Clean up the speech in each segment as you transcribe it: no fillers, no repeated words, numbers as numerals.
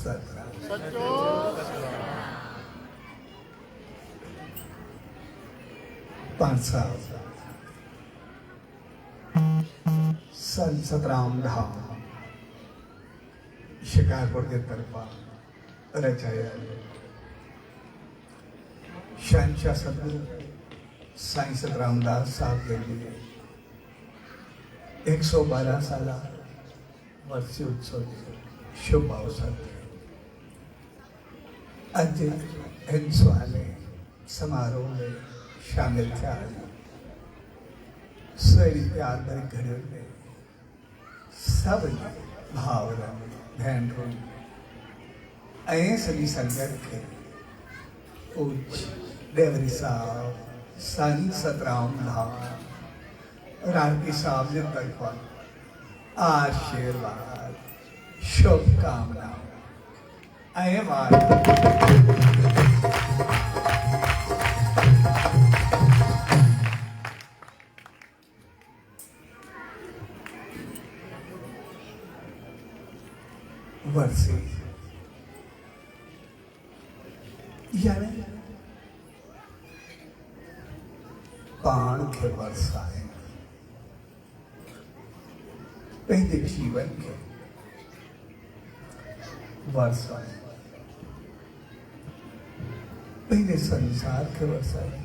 सतराम सचो पांच साल सन सतराम धाम शिकारपुर के तरफा रचाया शहनशाह सदगुरु साईं सतराम दास साहब के लिए 112 साल वर्षी उत्सव के शुभ अवसर अज हिंस वाले समारोह में शामिल थे। सही प्यार भरी घड़ी में सब भावरन भेंटों सभी संगत के उच्च देवरी साहब साईं सतराम धाम राणकी साहब ने तरफा आशीर्वाद शुभकामना वर्षी यानी पाण के वर्षाए पहले जीवन के वर्षाए पहले संसार के वर्षाए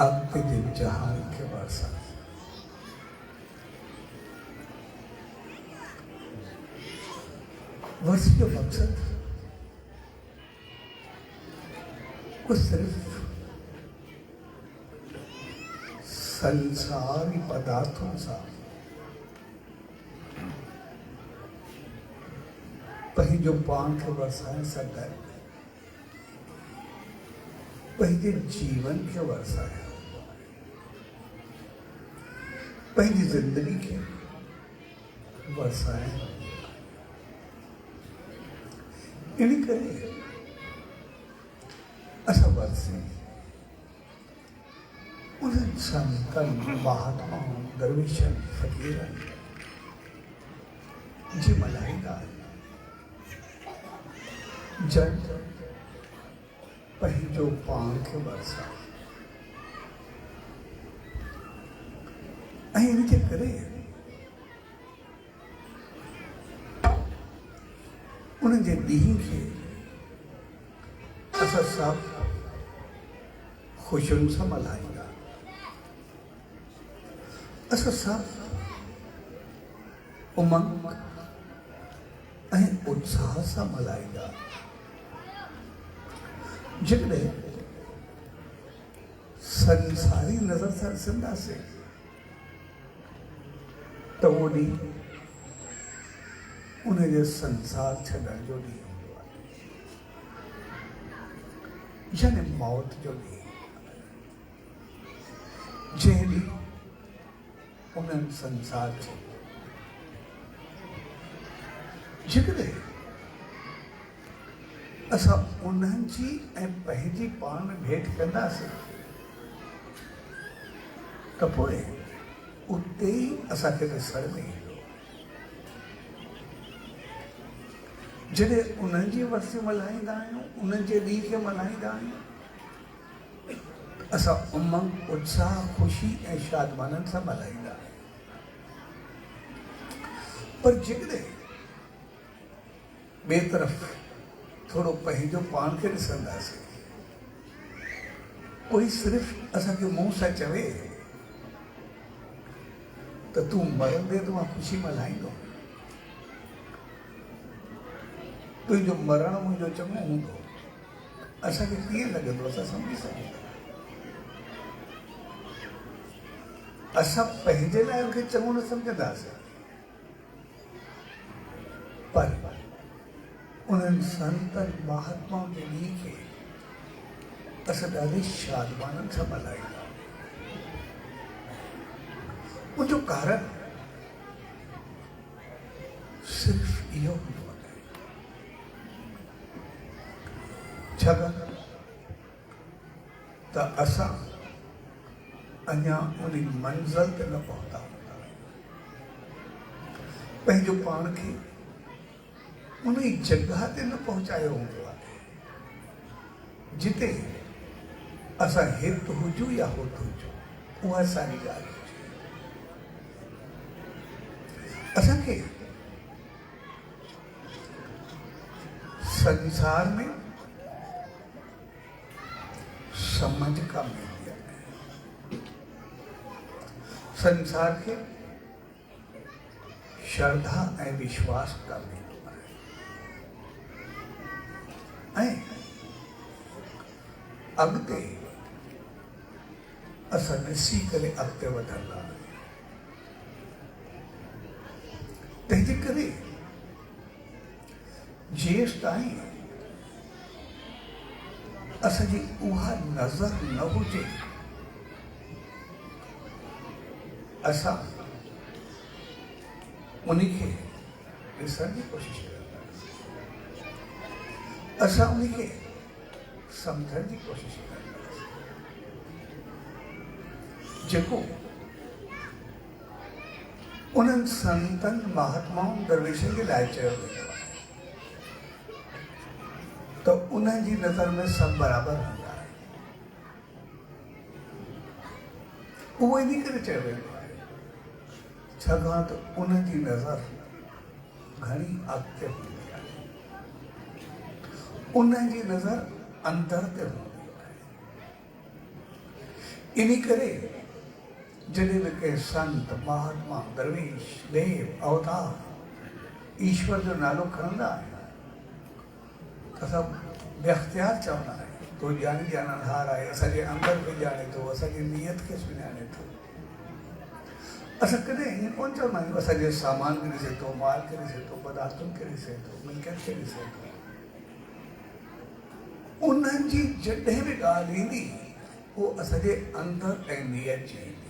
अब के दिन जहान के वर्षाए वर्ष का मकसद वो सिर्फ संसारी पदार्थों सा पही जो पान के वर्षाएं सदा पहले जीवन के वर्षाएं पहली जिंदगी के वर्षाएं इन्हीं करे असा वर्षे उन्हें संकल महात्माओं दरवेशन फकीरन जी मलाइगा जब पही जो पान के वर्षा इनके करे उन्हें जे दी के असा सब खुशन सा मलाएगा असा सब उमंग उत्साह सा मलाएगा जिनने संसारी नजर सरसंदा से तो वो नहीं उन्हें जो संसार छड़ा जो नहीं यानी मौत जो नहीं जेली उन्हें संसार छे जिगरे असा उन्हनि जी ऐं पंहिंजी पाण में भेंट कंदासीं त पोइ उते ई असांखे ॾिसण में ईंदो जॾहिं उन्हनि जी वरसी मल्हाईंदा आहियूं उन्हनि जे ॾींहं खे मल्हाईंदा आहियूं असां उमंग उत्साह ख़ुशी ऐं शादमाननि सां मल्हाईंदा आहियूं पर जेकॾहिं ॿिए तरफ़ थोड़ो पंहिंजो पाण खे ॾिसंदासीं कोई सिर्फ़ असांखे मुंहं सां चवे त तूं मरंदे त मां ख़ुशी मल्हाईंदो तुंहिंजो मरण मुंहिंजो चङो हूंदो असांखे कीअं लॻंदो असां सम्झी सघूं असां पंहिंजे लाइ उनखे चङो न सम्झंदासीं पर उन्हनि संतनि महात्माउनि जे ॾींहं खे असां ॾाढे शादमाननि सां मल्हाईंदा उनजो कारण सिर्फ़ इहो हूंदो आहे छाकाणि त असां अञा उन मंज़िल ते न पहुता हूंदा पंहिंजो पाण खे उन जॻह ते न पहुचायो हूंदो आहे जिते असां हित हुजूं या हुत हुजूं। उहा सारी ॻाल्हि हुजे। असांखे संसार में समझ का मिलंदी आहे। संसार खे श्रद्धा ऐं विश्वास का मिलंदो आहे। ऐं अॻिते असां ॾिसी करे अॻिते वधंदा। तंहिंजे करे जेसि ताईं असांजी उहा नज़र न हुजे असां उनखे ॾिसण जी कोशिशि कंदासीं, असां उनखे सम्झण जी कोशिशि कंदासीं। जेको उन्हनि संतनि महात्माउनि दरवेशनि जे लाइ चयो वेंदो आहे त उन्हनि जी नज़र में सभु बराबरि हूंदा आहे। उहो इन करे चयो वेंदो आहे छाकाणि त उन्हनि जी नज़र घणी अॻिते हूंदी आहे, उन्हनि जी नज़र अंदर ते हूंदी आहे। इन करे जॾहिं बि कंहिं संत महात्मा दरवेश देव अवतार ईश्वर जो नालो खणंदा आहिनि त असां बेख्तियार चवंदा आहियूं तो ॼाणी ॼाणणहार आहे, असांजे अंदर खे ॼाणे थो, असांजी नियत खे सुञाणे थो। असां कॾहिं ईअं कोन चवंदा आहियूं असांजे सामान खे ॾिसे थो, माल खे ॾिसे थो, पदार्थनि खे ॾिसे थो, मिल्कियत खे ॾिसे थो। उन्हनि जी जॾहिं बि ॻाल्हि ईंदी उहो असांजे अंदर ऐं नियत जी ईंदी।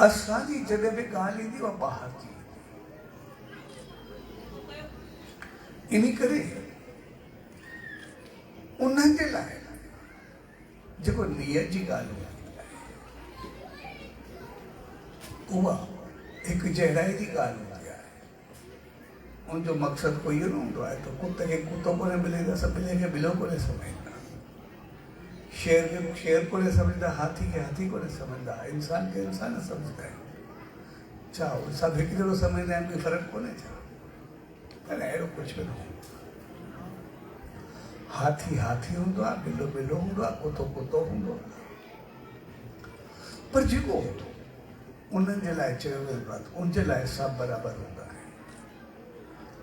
असांजी जॾहिं बि ॻाल्हि ईंदी उहा ॿाहिरि जी ईंदी। इन करे उन्हनि जे लाइ जेको नियत जी ॻाल्हि हूंदी आहे उहा हिकु जहिड़ाई जी ॻाल्हि हूंदी आहे। उनजो मक़सदु कोई इहो न हूंदो आहे त कुते खे कुतो कोन्हे मिले त असां ॿिले खे ॿिलो कोन्हे सम्झंदा, शेर खे शेर कोन्हे सम्झंदा, हाथी खे हाथी कोन्हे सम्झंदा, इंसान खे इंसान सम्झंदा आहियूं। छा उहे सभु हिकु जहिड़ो सम्झंदा आहिनि, कोई फ़र्क़ु कोन्हे छा? पर अहिड़ो कुझु बि न हूंदो। हाथी हाथी हूंदो आहे, ॿिलो ॿिलो हूंदो आहे, कुतो कुतो हूंदो आहे। पर जेको उन्हनि जे लाइ चयो वेंदो आहे उनजे लाइ सभु बराबरि हूंदा आहिनि।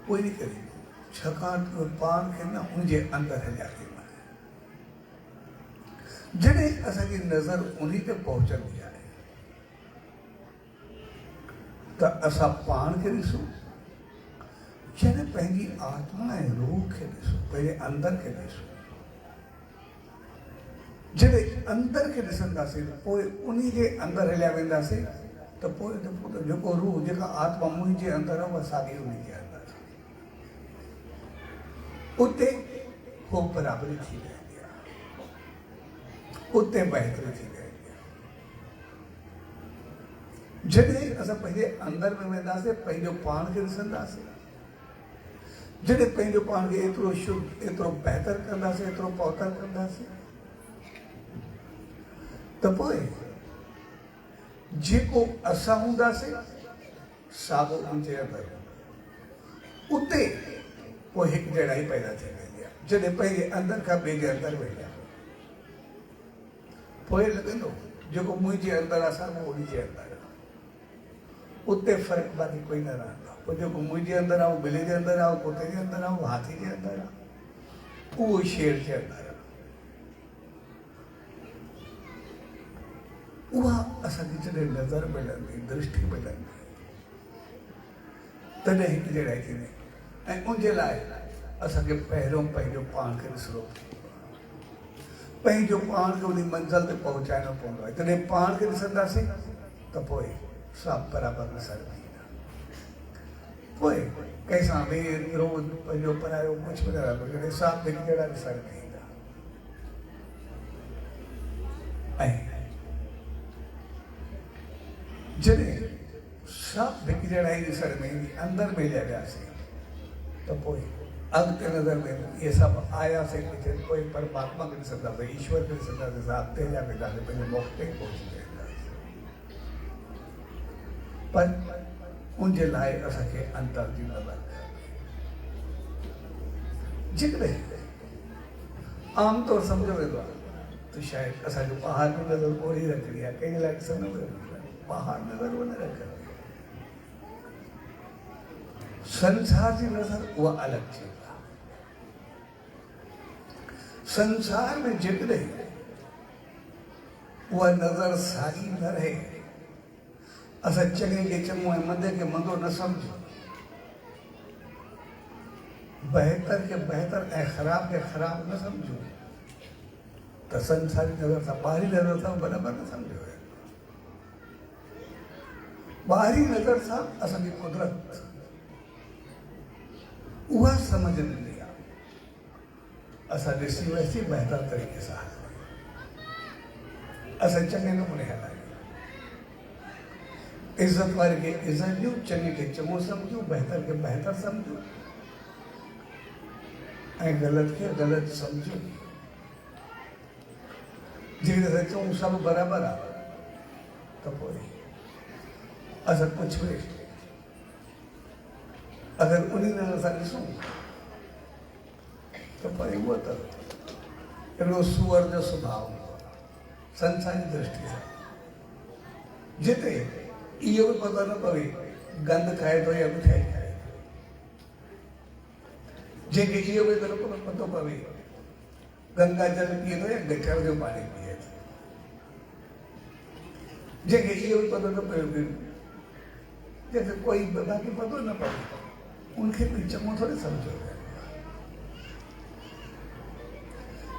उहो इन करे छाकाणि त उहे पाण खे न उनजे अंदरि हलिया वेंदा आहिनि। जॾहिं असांजी नज़र उन ते पहुचंदी आहे त असां पाण खे ॾिसूं, जॾहिं पंहिंजी आत्मा ऐं रूह खे ॾिसूं, पंहिंजे अंदर खे ॾिसूं। जॾहिं अंदर खे ॾिसंदासीं पोइ उन जे अंदरि हलिया वेंदासीं त पोइ जेको रूह जेका आत्मा मुंहिंजे अंदरि आहे उहा साॻी उन जे अंदरि उते हो बराबरी थी वेंदी आहे, उते बहितरी थी वेंदी आहे। जॾहिं असां पंहिंजे अंदरि में वेंदासीं, पंहिंजो पाण खे ॾिसंदासीं, जॾहिं पंहिंजो पाण खे एतिरो शुद्ध, एतिरो बहितर कंदासीं, एतिरो पवित्र कंदासीं त पोइ जेको असां हूंदासीं साॻियो उनजे अंदरि उते पोइ हिकु जहिड़ाई पैदा थी वेंदी आहे। जॾहिं पंहिंजे अंदरि खां ॿिए जे अंदरि वेंदा पोइ लॻंदो जेको मुंहिंजे अंदरि आहे साॻियो उनजे अंदरि आहे, उते फ़र्क़ु बाक़ी कोई न रहंदो। पोइ जेको मुंहिंजे अंदरि आहे उहो ॿिले जे अंदरि आहे, उहो कुते जे अंदरि आहे, उहो हाथी जे अंदरि आहे, उहो शेर जे अंदरि आहे। उहा असांखे जॾहिं नज़र मिलंदी, दृष्टि मिलंदी, तॾहिं हिकु जहिड़ाई थींदी। ऐं उनजे लाइ असांखे पहिरियों पंहिंजो पाण खे ॾिसणो पवंदो आहे, पंहिंजो पाण खे उन मंज़िल ते पहुचाइणो पवंदो आहे। जॾहिं पाण खे ॾिसंदासीं त पोइ सभु बराबरि ॾिसणु ईंदा। पोइ कंहिंसां बि रोज़ पंहिंजो परायो कुझु बि न रहंदो, जॾहिं सभु हिकु जहिड़ा ॾिसणु ईंदा। ऐं जॾहिं सब विकिरण ॾिसण में ईंदी, अंदरि मिलिया वियासीं त पोइ अॻिते नज़र में इहे सभु आयासीं किथे कोई परमात्मा खे ॾिसंदासीं, ईश्वर खे ॾिसंदासीं, अॻिते जा वेंदासीं, पंहिंजे मौक़ ते पहुची वेंदासीं। पर उनजे लाइ असांखे अंतर जी नज़र जेकॾहिं आमतौर सम्झो वेंदो आहे त शायदि असांजो पहाड़ जी नज़र ओड़ी रखणी आहे, कंहिंजे लाइ ॾिसंदो पहाड़ नज़र उहो न रखणी। संसार जी नज़र उहा अलॻि चीज़ आहे। संसार में जेकॾहिं उहा नज़र साॻी न रहे, असां चङे खे चङो ऐं मंदे खे मंदो न सम्झूं, बहितर खे बहितर ऐं ख़राब खे ख़राब न सम्झूं, त संसारी नज़र सां ॿाहिरी नज़र सां बराबरि न सम्झो। ॿाहिरी नज़र सां असांजी कुदरत उहा समझ मिली आहे, असां ॾिसी वैसी बहितर तरीक़े सां असां चङे नमूने हलायूं, इज़त वारे खे इज़त ॾियूं, चङे खे चङो सम्झूं, बहितर खे बहितर सम्झूं ऐं ग़लति खे ग़लति सम्झूं। जेकॾहिं असां चऊं सभु बराबरि आहे त पोइ असां कुझु बि अगरि उन नज़र सां ॾिसूं त पोइ उहो त हिकिड़ो सूअर जो सुभाउ संसार जी दृष्टि सां, जिते इहो बि पतो न पवे गंद खाए थो या मिठाई खाए, जंहिंखे इहो बि न पतो पवे गंगा जल पीए थो या गटर जो पाणी पीए थो, जंहिंखे इहो बि पतो न पवे जंहिंखे कोई बाक़ी पतो न पवे उनखे बि चङो थोरे सम्झो।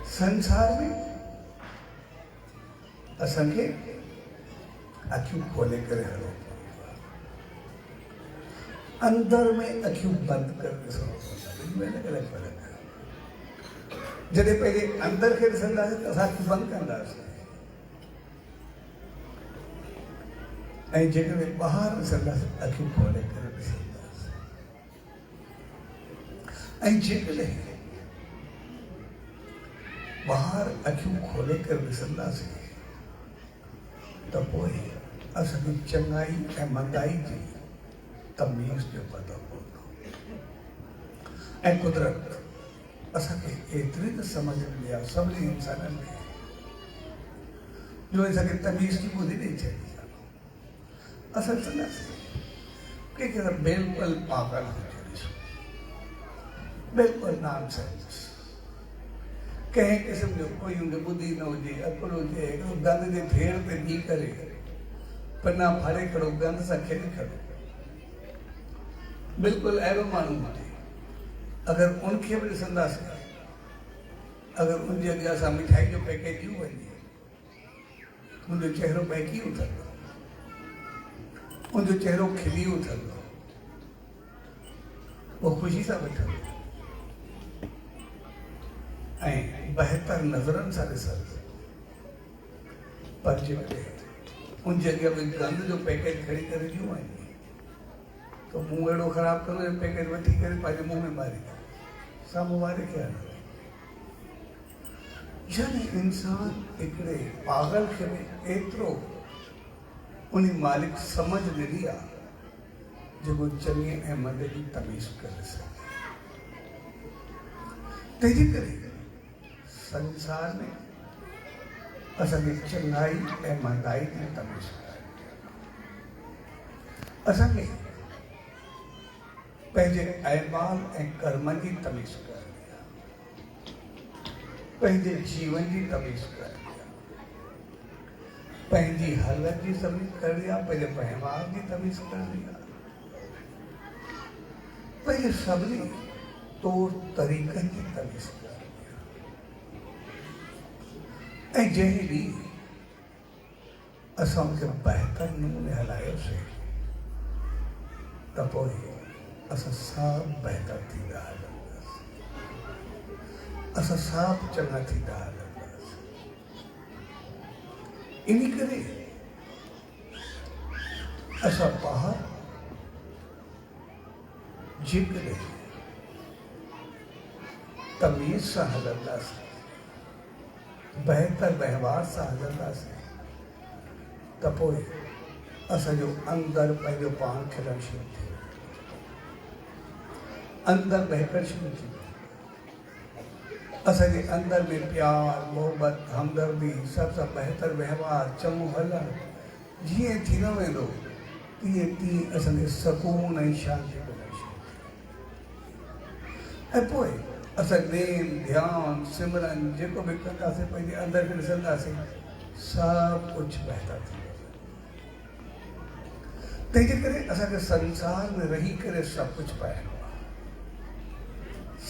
संसार में असांखे अखियूं खोले करे हलो, अंदर में अखियूं बंदि करे ॾिसणो पवंदो, अलॻि अलॻि फ़र्क़ु आहे। जॾहिं पंहिंजे अंदर खे ॾिसंदासीं त असां अखियूं बंदि कंदासीं, ऐं जेकॾहिं ॿाहिरि ॾिसंदासीं अखियूं खोले करे ॾिसंदासीं, ऐं जेकॾहिं ॿाहिरि अखियूं खोले करे ॾिसंदासीं त पोइ असांखे चङाई ऐं मंदाई जी तमीज़ जो पतो पवंदो, ऐं कुदरत असांखे एतिरी त सम्झ मिली आहे सभिनी इंसाननि खे जो असांखे तमीज़ जी ॿुधी ॾेई छॾी आहे। असां चवंदासीं कंहिंखे त बिल्कुलु पागल हुजे, बिल्कुलु नॉनसेंस, कंहिं क़िस्म जो कोई हुनखे ॿुधी न हुजे, अकुल हुजे, हिकिड़ो गंद जे फेर ते बीह करे पना फाड़े खड़ो गंद सां खेॾी खड़ो, बिल्कुलु अहिड़ो माण्हू हुजे। अगरि उनखे बि ॾिसंदासीं, अगरि उनजे अॻियां असां मिठाई जो पैकेट ॾियूं वञे, उनजो चहिरो बहकी उथंदो, उनजो चहिरो खिली उथंदो, उहो ख़ुशी सां वठंदो ऐं बहितर नज़रनि सां ॾिसंदो। पर जेकॾहिं उनजे अॻियां कोई गंद जो पैकेट खणी करे ॾियूं वञे त मुंहुं अहिड़ो ख़राबु कंदो, पैकेट वठी करे पंहिंजे मुंहुं में मारी साम्हूं वारे खे हणंदो। यानी इंसान हिकिड़े पागल खे बि एतिरो उन मालिक समझ ॾिनी आहे जेको चङे ऐं मंदे जी तमीज़ करे सघे। तंहिंजे करे संसार में असांखे चङाई ऐं मंदाई जी तमीज़ करणी आहे, असांखे पंहिंजे अहवाल ऐं कर्मनि जी तमीज़ करणी आहे, पंहिंजे जीवन जी तमीज़ करणी आहे, पंहिंजी हालत जी तमीज़ करणी आहे, पंहिंजे व्यवहार जी तमीज़ करणी आहे, पंहिंजे सभिनी तौर तरीक़नि जी तमीज़ करणी आहे। ऐं जंहिं ॾींहुं असां उनखे बहितर नमूने हलायोसीं त पोइ असां सभु बहितर थींदा हलंदासीं, असां सभु चङा थींदा हलंदासीं। इन करे असां ॿाहिरि जेकॾहिं तमीज़ सां हलंदासीं, बहितर वहिंवार सां हलंदासीं, त पोइ असांजो अंदरि पंहिंजो पाण खिलणु शुरू थी वेंदो, अंदरि बहिकणु शुरू थी वेंदो। असांजे अंदरि में प्यार, मोहबत, हमदर्दी, सभ सां बहितर वहिंवार, चङो हलणु जीअं थींदो वेंदो, तीअं तीअं असांखे सुकून ऐं शांती मिलणु शुरू थी। ऐं पोइ असां नेम, ध्यानु, सिमरन जेको बि कंदासीं, पंहिंजे अंदरि खे ॾिसंदासीं, सभु कुझु बहितर थी वेंदो। तंहिंजे करे असांखे संसार में रही करे सभु कुझु पाइणो आहे,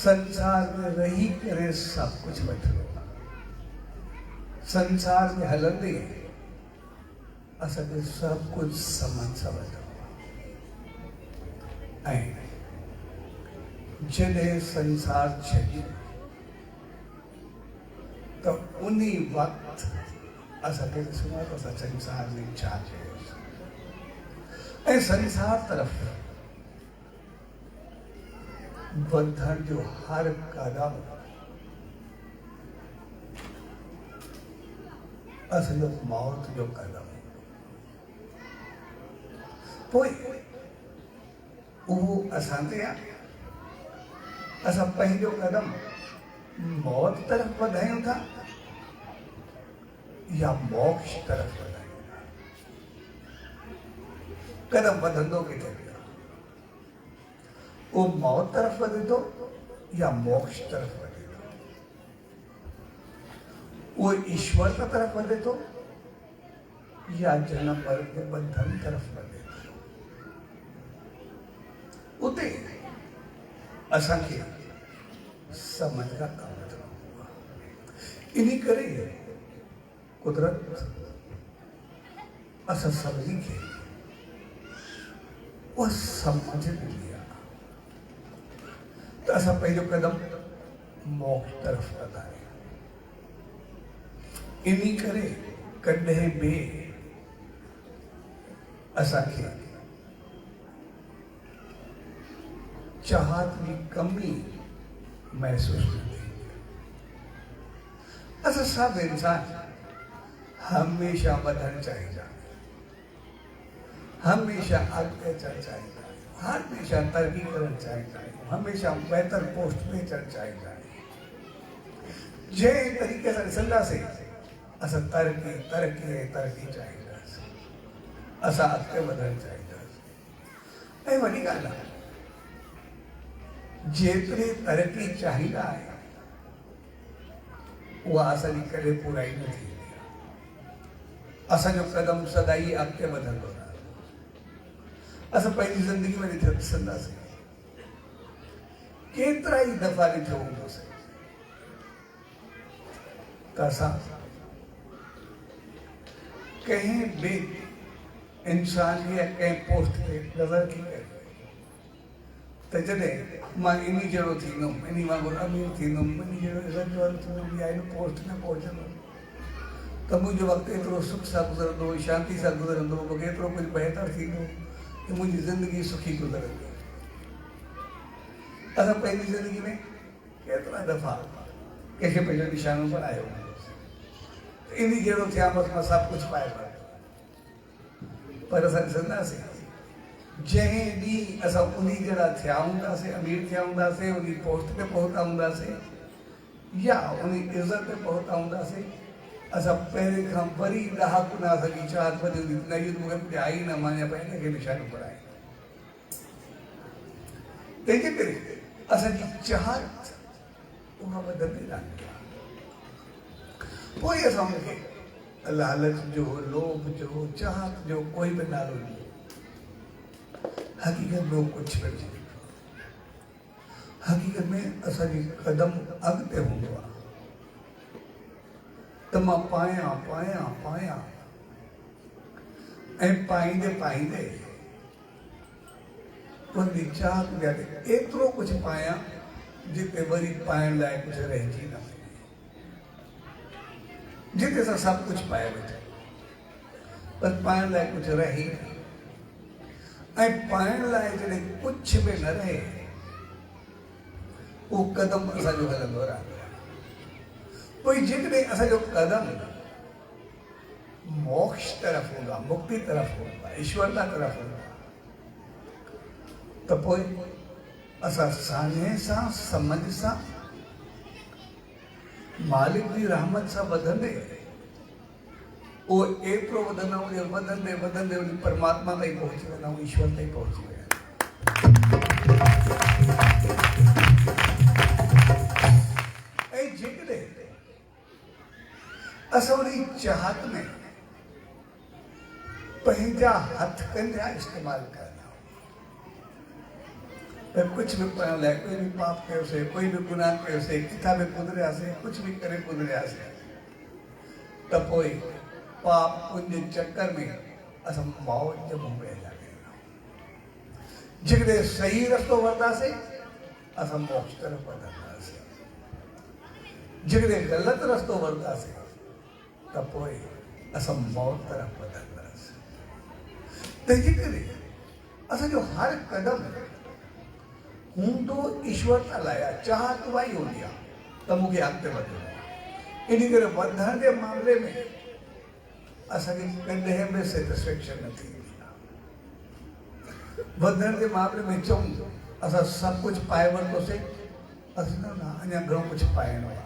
संसार में रही करे सभु कुझु वठिणो आहे। संसार में हलंदे असांखे सभु कुझु समन सां वठिणो आहे। ऐं जॾहिं संसार छॾियो त उन वक़्तु असांखे ॾिसणो आहे त असां संसार में छा चयोसीं, ऐं संसार तरफ़ वधण जो हर कदम असांजो मौत जो कदम। पोइ उहो असां ते आहे, असां पंहिंजो कदम मौत तरफ़ वधायूं था या मोक्ष तरफ़ वधायूं था। कदम वधंदो किथे पियो, वो मौत तरफ़ वधे थो या मोक्ष तरफ़ वधे थो, वो ईश्वर की तरफ़ वधे थो या जन्म मरण के बंधन तरफ़ वधे थो। उते असांखे समझ का कम थियणो आहे। इन करे कुदरत असां सभिनी खे उहा समझ ॾिनी आहे त असां पंहिंजो कदम मोक्ष तरफ़ वधायूं। इन करे कॾहिं बि असांखे चाहत की कमी महसूस न थींदी। असां सभु इंसान हमेशा वधणु चाहींदा, हमेशा अॻिते अचणु चाहींदा, हमेशा तरक़ी करणु चाहींदा आहियूं, हमेशा बहितर पोस्ट में अचणु चाहींदा आहियूं। जंहिं तरीक़े सां ॾिसंदासीं असां तरक़ी तरक़ी ऐं तरक़ी चाहींदासीं, असां अॻिते वधणु चाहींदासीं। ऐं वॾी ॻाल्हि आहे, जेतिरी तरक़ी चाहींदा आहियूं उहा असांजी कॾहिं पूराई न थींदी आहे। असांजो कदम सदाई अॻिते वधंदो रहंदो। असां पंहिंजी ज़िंदगी में ॾिसंदासीं, केतिरा ई दफ़ा ॾिठो हूंदोसीं त असां कंहिं बि इंसान खे कंहिं पोस्ट ते नज़र की करे त जॾहिं मां इन जहिड़ो थींदुमि, इन वांगुरु अमीर थींदुमि, इन जहिड़ो इज़त वारो थींदुमि, या इन पोस्ट में पहुचंदुमि त मुंहिंजो वक़्तु एतिरो सुख सां गुज़रंदो, शांति सां गुज़रंदो, मूंखे एतिरो कुझु बहितर थींदो कि मुंहिंजी ज़िंदगी सुखी गुज़रंदी। असां पंहिंजी ज़िंदगी में केतिरा दफ़ा कंहिंखे पंहिंजो निशानो बनायो त इन जहिड़ो थिया बसि मां सभु कुझु पाए वरितो। पर असां ॾिसंदासीं जंहिं ॾींहुं असां उन जहिड़ा थिया हूंदासीं, अमीर थिया हूंदासीं, उन पोस्ट ते पहुता हूंदासीं या उन इज़त ते पहुता हूंदासीं, असां पहिरें खां वरी ॾहाकु न असांजी चाहत वधी हूंदी न, इहो मूंखे कुझु आहे ई न, मां अञा पंहिंजे खे निशानो पढ़ाए। तंहिंजे करे असांजी चाहत उहा वधंदी रहंदी आहे। पोइ असां उनखे लालच जो, लोभ जो, चाहत जो कोई बि नालो ॾियो, हक़ीक़त में कुछ भी नहीं। हक़ीक़त में असांजी कदम अॻिते हूंदो आहे त मां पायां पायां पायां ऐं पाईंदे पाईंदे उनजी चाहत में एतिरो कुझु पायां जिते वरी पाइण लाइ कुझु रहिजी न वञे, जिते असां सभु कुझु पाए वेठा पर पाइण लाइ कुझु रहे न। ऐं पाइण लाइ जॾहिं कुझु बि न रहे वो कदम असांजो हलंदो रहंदो आहे। पोइ जेकॾहिं असांजो कदम मोक्ष तरफ़ हूंदो आहे, मुक्ति तरफ़ हूंदो आहे, ईश्वरता तरफ़ हूंदो आहे, त पोइ असां सान्हे सां समझ सां मालिक जी रहमत सां वधंदे उहो एतिरो वधंदा आहियूं जो वधंदे वधंदे उन परमात्मा ताईं पहुची वेंदा आहियूं, ईश्वर ताईं पहुची वेंदा आहियूं। ऐं जेकॾहिं असां उन चाहत में पंहिंजा हथ कंजा इस्तेमालु कंदा आहियूं, कुछ भी पाण लाइ कोई भी पाप कयोसीं, कोई भी गुनाह कयोसीं, किथां बि गुज़रियासीं, कुछ भी करे गुज़रियासीं, त पोइ पाप पुण्य चक्कर में असां मौत जे मुंहुं में हलिया वेंदा। जेकॾहिं सही रस्तो वरितासीं असां मोक्ष तरफ़ वधंदासीं, जेकॾहिं ग़लति रस्तो वरितासीं त पोइ असां मौत तरफ़ वधंदासीं। तंहिंजे करे असांजो हर कदम हूंदो ईश्वर तां लाइ आहे, चाहत उहा ई हूंदी आहे त मूंखे अॻिते वधिणो आहे। इन करे वधण जे मामले में असांखे कॾहिं बि सेटिस्फेक्शन न थींदी आहे। वधण जे मामले में चऊं असां सभु कुझु पाए वरितोसीं, असां न अञा घणो कुझु पाइणो आहे,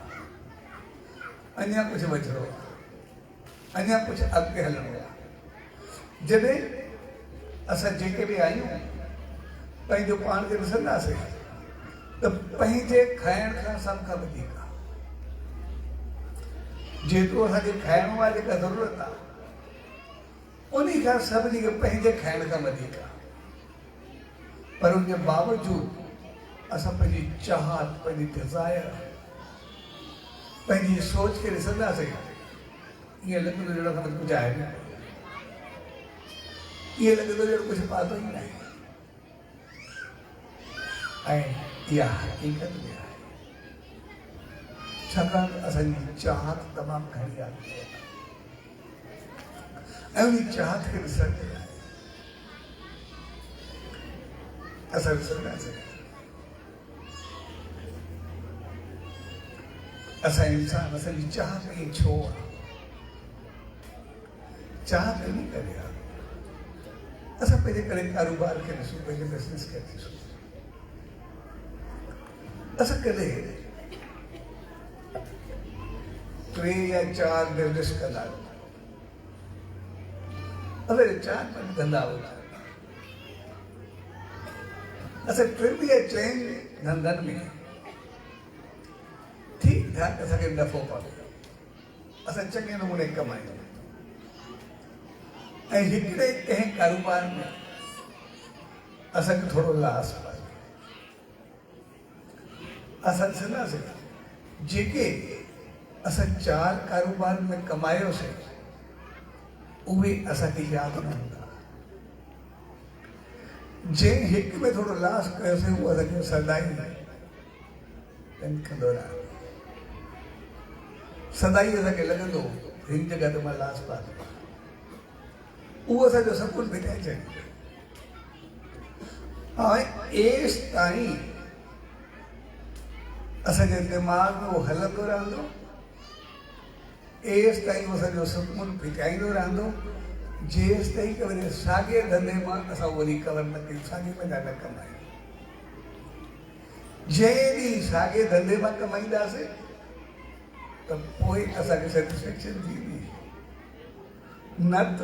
अञा कुझु बचिणो आहे, अञा कुझु अॻिते हलणो आहे। जॾहिं असां जेके बि आहियूं पंहिंजो पाण खे ॾिसंदासीं त पंहिंजे खाइण खां सभ खां वधीक आहे, जेतिरो असांखे खाइणो आहे, जेका ज़रूरत आहे, उन खां सभिनी खे पंहिंजे खाइण खां वधीक आहे। पर उनजे बावजूदि असां पंहिंजी चाहत, पंहिंजी डिज़ायर, पंहिंजी सोच खे ॾिसंदासीं, ईअं लॻंदो ॼणो असां वटि कुझु आहे न, ईअं लॻंदो ॼणो कुझु पातो ई न आहे। ऐं इहा हक़ीक़त बि आहे, छाकाणि असांजी चाहत तमामु घणी आहे ऐं उन चाहत खे ॾिसण जे लाइ असां ॾिसंदासीं असां इंसान, असांजी चाहत ईअं छो आहे? चाहत इन करे आहे असां पंहिंजे करे कारोबार खे ॾिसूं, पंहिंजे बिज़नेस खे ॾिसूं, असां कॾहिं 3 या 4 बिज़नेस कंदा आहियूं, अगरि 4-5 धंधा हुआ, असां 3 या 4 धंधनि में ठीकु ठाक असांखे नफ़ो पवे, असां चङे नमूने कमायूं, ऐं हिकिड़े कंहिं कारोबार में असांखे थोरो लॉस पए, असां ॾिसंदासीं जेके असां 4 कारोबार में कमायोसीं उहे असांखे यादि न हूंदा, जंहिं हिक में थोरो लॉस कयोसीं उहो असांखे सदाई कंदो रहंदो, सदाई असांखे लॻंदो हिन जॻह ते मां लॉस पातो, उहो असांजो सभु कुझु विकाए छॾींदो। ऐं एसि ताईं असांजे दिमाग़ में उहो हलंदो रहंदो, एसि ताईं उहो असांजो सुकून फिकाईंदो रहंदो, जेसि ताईं की वरी साॻे धंधे मां असां उहो रिकवर न कयूं, साॻे पैसा न कमायूं। जंहिं ॾींहुं साॻे धंधे मां कमाईंदासीं त पोइ असांखे सेटिस्फेक्शन थींदी, न त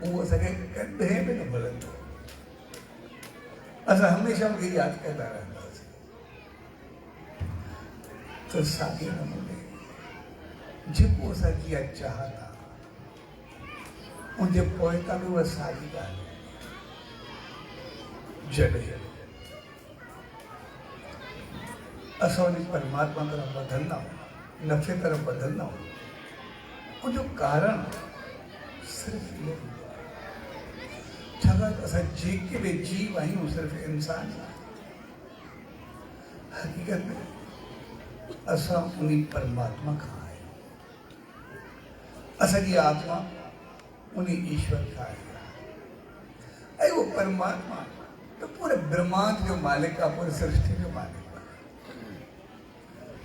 उहो असांखे कॾहिं बि न मिलंदो। असां हमेशह उनखे यादि कंदा रहंदासीं। त साॻे नमूने जेको असांजी इहा चाहत आहे उनजे पोइतां बि उहा साॻी ॻाल्हि आहे। जॾहिं असां उन परमात्मा तरफ़ वधंदा आहियूं, नफ़े तरफ़ वधंदा आहियूं, उनजो कारण सिर्फ़ु इहो हूंदो आहे, छाकाणि असां जेके बि जीव आहियूं सिर्फ़ु इंसान आहियूं, हक़ीक़त में असां उन परमात्मा खां आहियूं, असांजी आत्मा उन ईश्वर खां आई आहे। ऐं उहो परमात्मा त पूरे ब्रह्मांड जो मालिक आहे, पूरे सृष्टि जो मालिक आहे।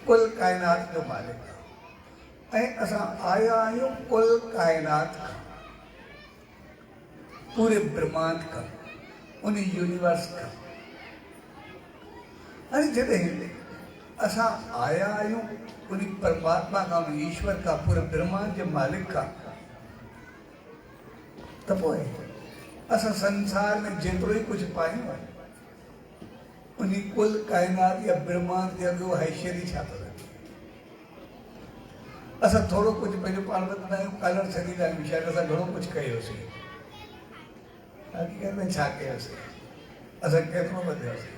कुल कायनात जो मालिक है। असां आया आहियूं कुल कायनात का, पूरे ब्रह्मांड का, उन यूनिवर्स का। अरे जॾहिं असां आया आहियूं उन परमात्मा का, उन ईश्वर का, पूरे ब्रह्मांड के मालिक का, त पोइ असां संसार में जेतिरो ही कुछ पायूं उन कुल कायनात या ब्रह्मांड जे अॻु हैसियत ही छा थो रहे। असां थोरो कुछ पंहिंजो पाण वधंदा आहियूं, कलर छॾींदा आहियूं, शायदि असां घणो कुछ कयोसीं, हक़ीक़त में छा कयोसीं, असां केतिरो वधियोसीं।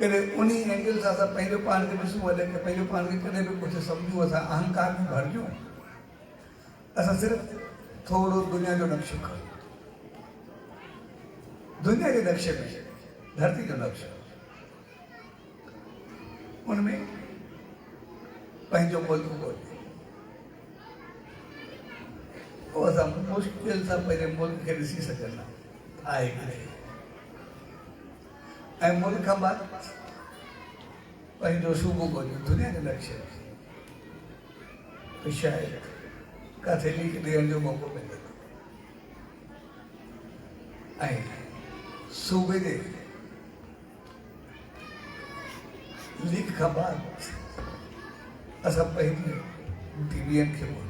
कॾहिं उन एंगल सां असां पंहिंजो पाण खे ॾिसूं, वॾे खे पंहिंजो पाण खे कॾहिं बि कुझु सम्झूं, असां अहंकार में भरिजूं। असां सिर्फ़ु थोरो दुनिया जो नक्शो खणूं, दुनिया के नक्शे में धरती जो नक्शो, उनमें पंहिंजो मुल्क ॻोल्हियूं। पोइ असां मुश्किल सां पंहिंजे मुल्क खे ॾिसी सघंदा आहे कि नहीं। ऐं मुल्क खां बाद पंहिंजो सूबो ॻोल्हियूं दुनिया जे नक्शे में, तो शायदि किथे लीक ॾियण जो मौक़ो मिले। ऐं सूबे जे लीक खां बाद असां पंहिंजी टीवीअनि खे ॻोल्हियूं।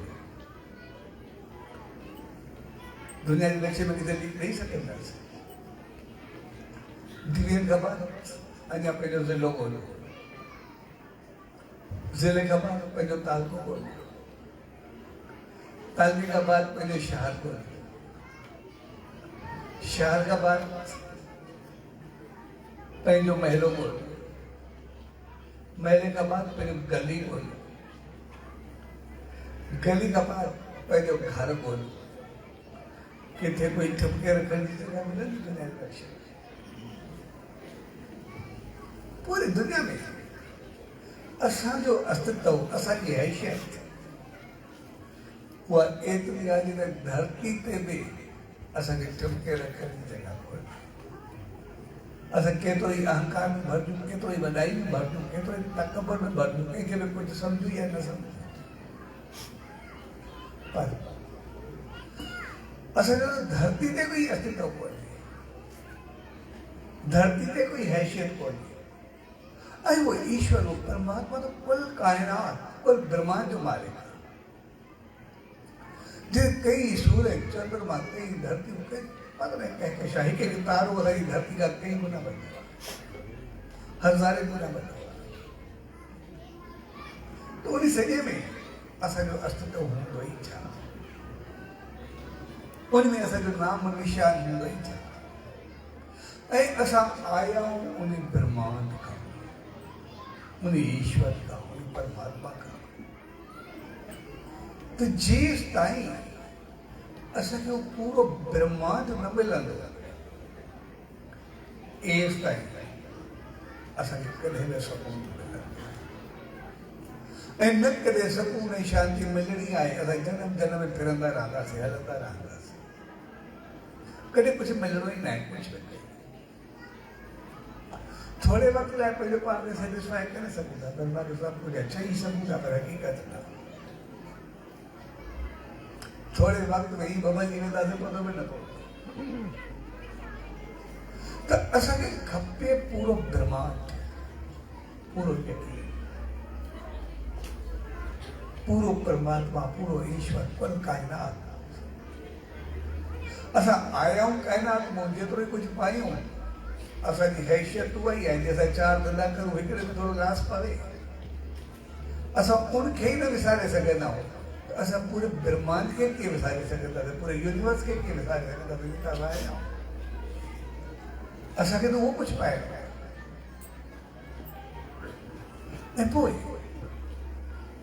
दुनिया जे नक्शे में किथे लीक ॾेई सघंदासीं। टीवीअनि खां बाद अञा पंहिंजो ज़िलो ॻोल्हियूं, ज़िले खां बाद पंहिंजो तालुको ॻोल्हियूं, तालुके खां बाद पंहिंजो शहर ॻोल्हियूं, शहर खां बाद पंहिंजो महलो ॻोल्हियूं, महले खां बाद पंहिंजो गली ॻोल्हियूं, गली खां बाद पंहिंजो घर ॻोल्हियूं। किथे कोई ठुपके रखण जी जगह मिलंदी दुनिया जे नक्शे में। पूरी दुनिया में असांजो अस्तित्व, असांजी हैसियत उहा एतिरी आहे जिन धरती ते बि असांखे ठुपके रखण जी जगह कोन्हे। असां केतिरो ई अहंकार में भरिजूं, केतिरो ई वॾाई में भरिजूं, केतिरो ई तकबर में भरिजूं, कंहिंखे बि कुझु सम्झूं या न सम्झूं, पर असांजो धरती ते कोई अस्तित्व कोन्हे, धरती ते कोई हैसियत कोन्हे। ऐं वो ईश्वर, वो परमात्मा तो कुल कायनात, कुल ब्रह्मांड जो मालिक है। जे कई सूरज, चंद्रमा, कई धरती, कई पता नहीं क्या शाही के तारों वाली धरती का कई गुना बना हुआ, हजारे गुना बना हुआ। तो उन सॼे में असांजो अस्तित्व हूंदो ई छा, उनमें असांजो नाम निशान हूंदो ई छा। ऐं असां आया आहियूं उन ब्रह्मांड खां, उन ईश्वर का, उन परमात्मा का। तो जेस ताईं असांखे पूरो ब्रह्मांड न मिलंदो, एस ताईं असांखे कॾहिं बि सुकून मिलंदो ऐं न कॾहिं सुकून ऐं शांती मिलणी आहे। असां जन्म जन्म में फिरंदा रहंदासीं, हलंदा रहंदासीं, कॾहिं कुझु मिलणो ई न आहे। कुझु बि थोड़े वक्त लाइ पंहिंजो पाण खे सेटिस्फाई करे सघूं था, पर असां सभु कुझु चई सघूं था, पर हक़ीक़त न। थोड़े वक्त में ही बबलजी वेंदासीं, पतो बि न पवंदो। त असांखे खपे पूरो ब्रह्मांड, पूरो यकीन, पूरो परमात्मा, पूरो ईश्वर, कुल कायनात। असां आया आहियूं कायनात में, जेतिरो कुझु पायूं, असांजी हैसियत उहा ई आहे। जंहिंसां चारि धंधा करूं, हिकिड़े में थोरो लास पवे, असां उनखे ई न विसारे सघंदा आहियूं। त असां पूरे ब्रह्मांड खे कीअं विसारे सघंदासीं, पूरे यूनिवर्स खे कीअं विसारे सघंदासीं। असांखे त उहो कुझु पाइणो आहे। ऐं पोइ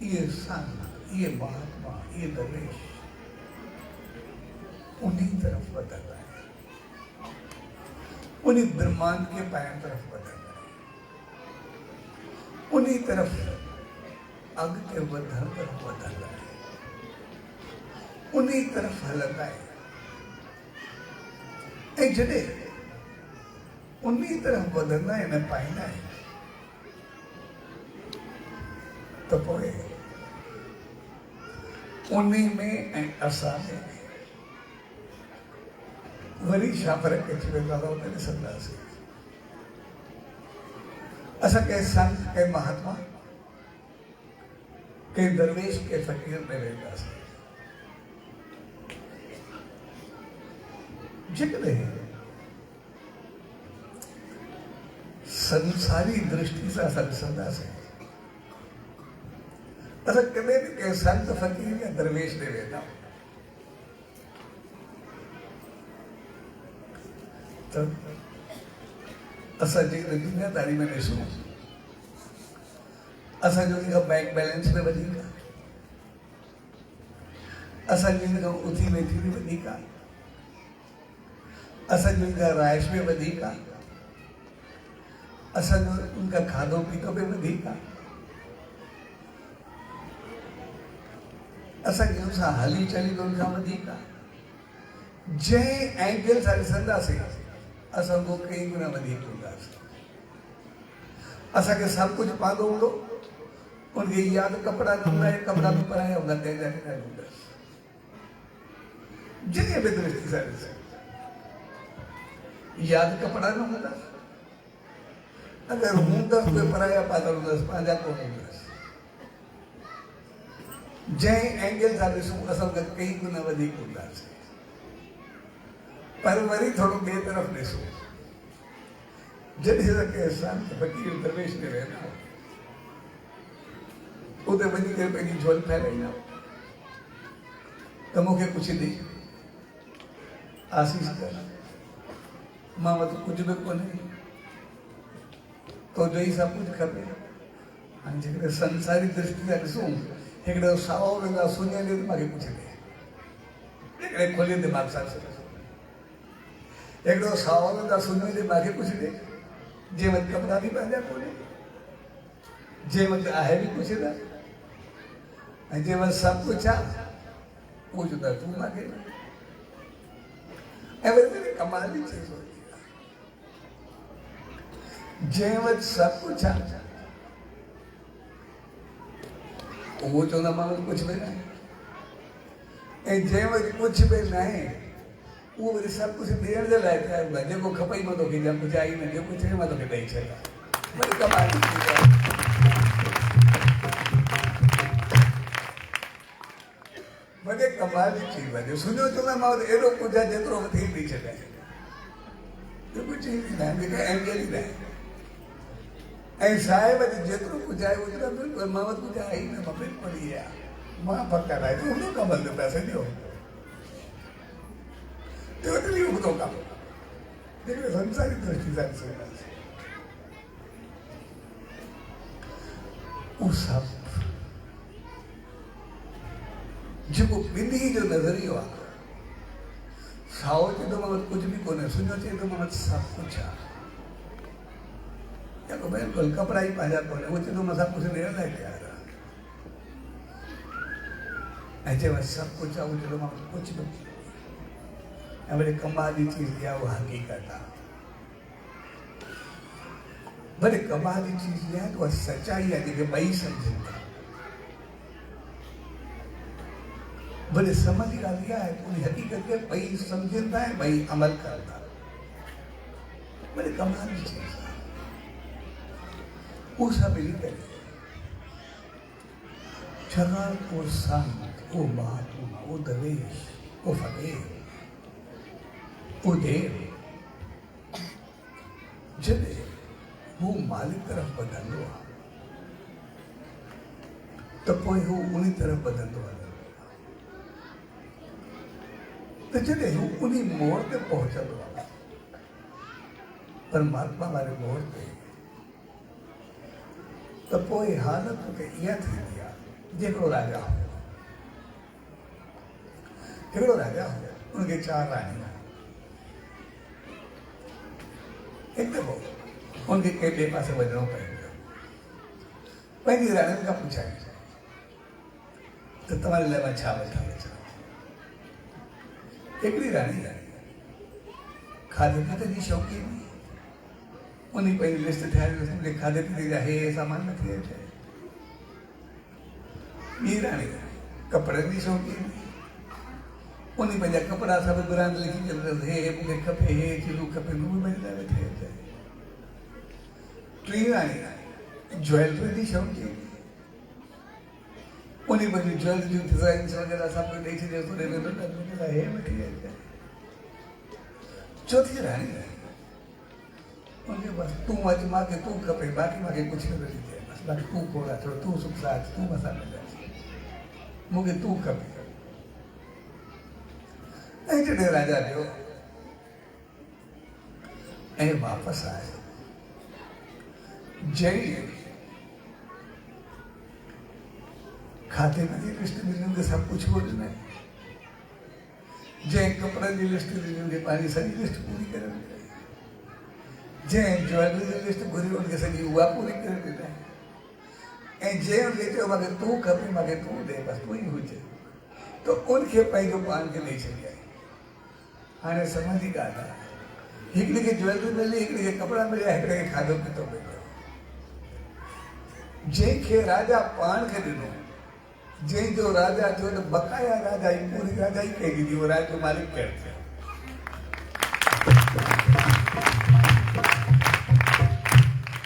इहे संत, इहे महात्मा, इहे दरवेश उन्हीं तरफ़ वधंदा आहिनि, उन्हीं ब्रह्मांड के पाइण तरफ़ वधंदा आहिनि, उन्हीं तरफ़ अॻिते वधण तरफ़ वधंदा आहिनि, उन्हीं तरफ़ हलंदा आहिनि। ऐं जॾहिं उन्हीं तरफ़ वधंदा आहिनि, पाईंदा आहिनि, तो पोइ उन्हीं में ऐं असां में वरी छा फ़र्क़ु अची वेंदो आहे उते ॾिसंदासीं। असां कंहिं संत, कंहिं महात्मा, कंहिं दरवेश, कंहिं फ़क़ीर में वेंदासीं। जेकॾहिं संसारी दृष्टि सां असां ॾिसंदासीं, असां कॾहिं बि कंहिं संत, फ़क़ीर या दरवेश ॾे वेंदा त असां जेकॾहिं दुनियादारी में ॾिसूं, असांजो जेका बैंक बैलेंस में वधीक आहे, असांजी जेका उथी वेठी बि वधीक आहे, असांजो जेका राइश में वधीक आहे, असांजो उनका खाधो पीतो बि वधीक आहे, असांखे हुन सां हली चली तो उनखां वधीक आहे। जंहिं एंगल सां ॾिसंदासीं असां को कई गुना वधीक हूंदासीं। असांखे सभु कुझु पंहिंजो हूंदो, उनखे यादि कपिड़ा न हूंदा, कपिड़ा बि पराया हूंदा, कंहिंजा न हूंदासीं। जंहिं बि दृष्टि सां ॾिसे यादि कपिड़ा न हूंदासीं, अगरि हूंदसि कोई पराया पातल हूंदसि, पंहिंजा कोन हूंदसि। जंहिं एंगल सां ॾिसूं असां कई गुना वधीक हूंदासीं। पर वरी थोरो ॿिए तरफ़ ॾिसूं, जॾहिं कंहिं संत, फ़क़ीर, दरवेश में वेंदा, उते वञी करे पंहिंजी झोली फैलाईंदा त मूंखे कुझु ॾे, आसीस कर, मां वटि कुझु बि कोन्हे, तो जो ई सभु कुझु खपे। हाणे जेकॾहिं संसारी दृष्टि सां ॾिसूं, हिकिड़ो साओ वेंदा सुञे ॾे त मूंखे कुझु ॾे, हिकिड़े खुले दिमाग़ सां ॾिसो, हिकिड़ो साओ वेंदा सुञे ॾे मूंखे कुझु ॾे, जंहिं वटि कपिड़ा बि पंहिंजा कोन्हे, जंहिं वटि आहे बि कुझु न, ऐं जंहिं वटि सभु कुझु आहे उहो चवंदा तूं मूंखे ॾे। ऐं वरी कमाल जी चीज़ हूंदी आहे, जंहिं वटि सभु कुझु आहे उहो चवंदा मां वटि कुझु बि न आहे, ऐं जंहिं वटि कुझु बि न आहे उहो वरी सभु कुझु ॾियण जे लाइ तयारु हूंदो आहे। जेको खपई मां तोखे ॾियां, कुझु आई न, जेको चए मां तोखे ॾेई छॾियां। वरी कमाल जी चीज़ आहे, वॾे कमाल जी चीज़ आहे। सुञो चवंदा मां वटि एॾो कुझु आहे जेतिरो वठी ॾेई छॾियां, कुझु ई न आहे, जेका एंगल ई न आहे। ऐं साहिब जेतिरो कुझु आहे उहो चवंदा बिल्कुलु मां वटि कुझु आहे ई न, मां बिल्कुलु ई आहे, मां फ़क़्तु आहे, तूं हुन कमल जो पैसे ॾियो, उहो कमु जेके संसारी दृष्टि सां ॾिसंदासीं, उहो सभु जेको ॿिन्ही जो नज़रियो आहे, साओ चए थो मां वटि कुझु बि कोन्हे, सुञो चए थो मां वटि सभु कुझु आहे, जेको बिल्कुलु कपिड़ा ई पंहिंजा कोन्हे, उहो चए थो मां सभु कुझु ॾियण लाइ तयारु आहे, ऐं चए वटि सभु कुझु आहे उहो चए थो मां वटि कुझु बि, ऐं वरी कमाल जी चीज़ इहा उहा हक़ीक़त आहे। वरी कमाल जी चीज़ इहा आहे त उहा सचाई आहे जेके ॿई सम्झनि था। वरी समझ जी ॻाल्हि इहा आहे त उन हक़ीक़त खे ॿई सम्झनि था ऐं ॿई अमल कनि था। वरी कमाल जी चीज़ आहे, उहो सभु मिली करे छाकाणि उहो संत, उहो महात्मा, उहो दरवेश, उहो फ़क़ीर, वो देव जॾहिं हू मालिक तरफ़ वधंदो आहे त पोइ हू उन तरफ़ वधंदो आहे, त जॾहिं हू उन मोड़ ते पहुचंदो आहे, परमात्मा वारे मोड़ ते, त पोइ हालत उते इहा थींदी आहे। हिकिड़ो राजा हो, उनखे 4 राणियूं, हिकु दफ़ो उनखे कंहिं ॿिए पासे वञिणो पवंदो, पंहिंजी राणियुनि खां पुछाए त तव्हांजे लाइ मां छा वठी अचां। हिकिड़ी राणी खाधे पीते जी शौक़ीन, उन पंहिंजी लिस्ट ठाहे, खाधे पीते जा हे सामान वठी अचे, ॿी राणी कपिड़नि जी शौक़ीन, उन पंहिंजा कपिड़ा सभु ब्रांड लिखी करे हे मूंखे खपे, हे चीज़ूं खपे, मूं पंहिंजा वेठे अचे। टी राणी ज्वेलरी जी शौक़ीन, उन पंहिंजी ज्वेलरी जूं डिज़ाइन्स वग़ैरह सभु ॾेई छॾियो थोरे हे वठी अचे। चौथी राणी उनखे बसि तूं अचु, मूंखे तूं खपे, बाक़ी मूंखे कुझु न ॾिजे, बसि बाक़ी तूं खोड़ आहे, थोरो तूं सुख सां अचु, तूं मसां मिल, मूंखे तूं खपे। ऐं जॾहिं राजा वियो ऐं वापसि आयो, जंहिं खाते में जी लिस्ट ॾिनी के सभु कुझु हो ॾिनई, जंहिं कपिड़नि जी लिस्ट ॾिनी उनखे पंहिंजी सॼी लिस्ट पूरी करे ॾिनई, जंहिं ज्वेलरी जी लिस्ट घुरी उनखे सॼी उहा पूरी करे ॾिनई, ऐं जंहिं उनखे चयो मूंखे तूं खपे, मूंखे तूं ॾे, बसि तूं ई हुजे, त उनखे पंहिंजो पाण खे ॾेई छॾियई। हाणे समझ जी ॻाल्हि आहे, हिकिड़े खे ज्वेलरी मिली, हिकिड़े खे कपिड़ा मिलिया, हिकिड़े खे खाधो पीतो मिलियो। जंहिंखे राजा पाण खे ॾिनो, जंहिंजो राजा जो त बक़ाया राजा ई पूरी राजा ई कई ॾिनी, वो राज जो मालिक केरु थियो?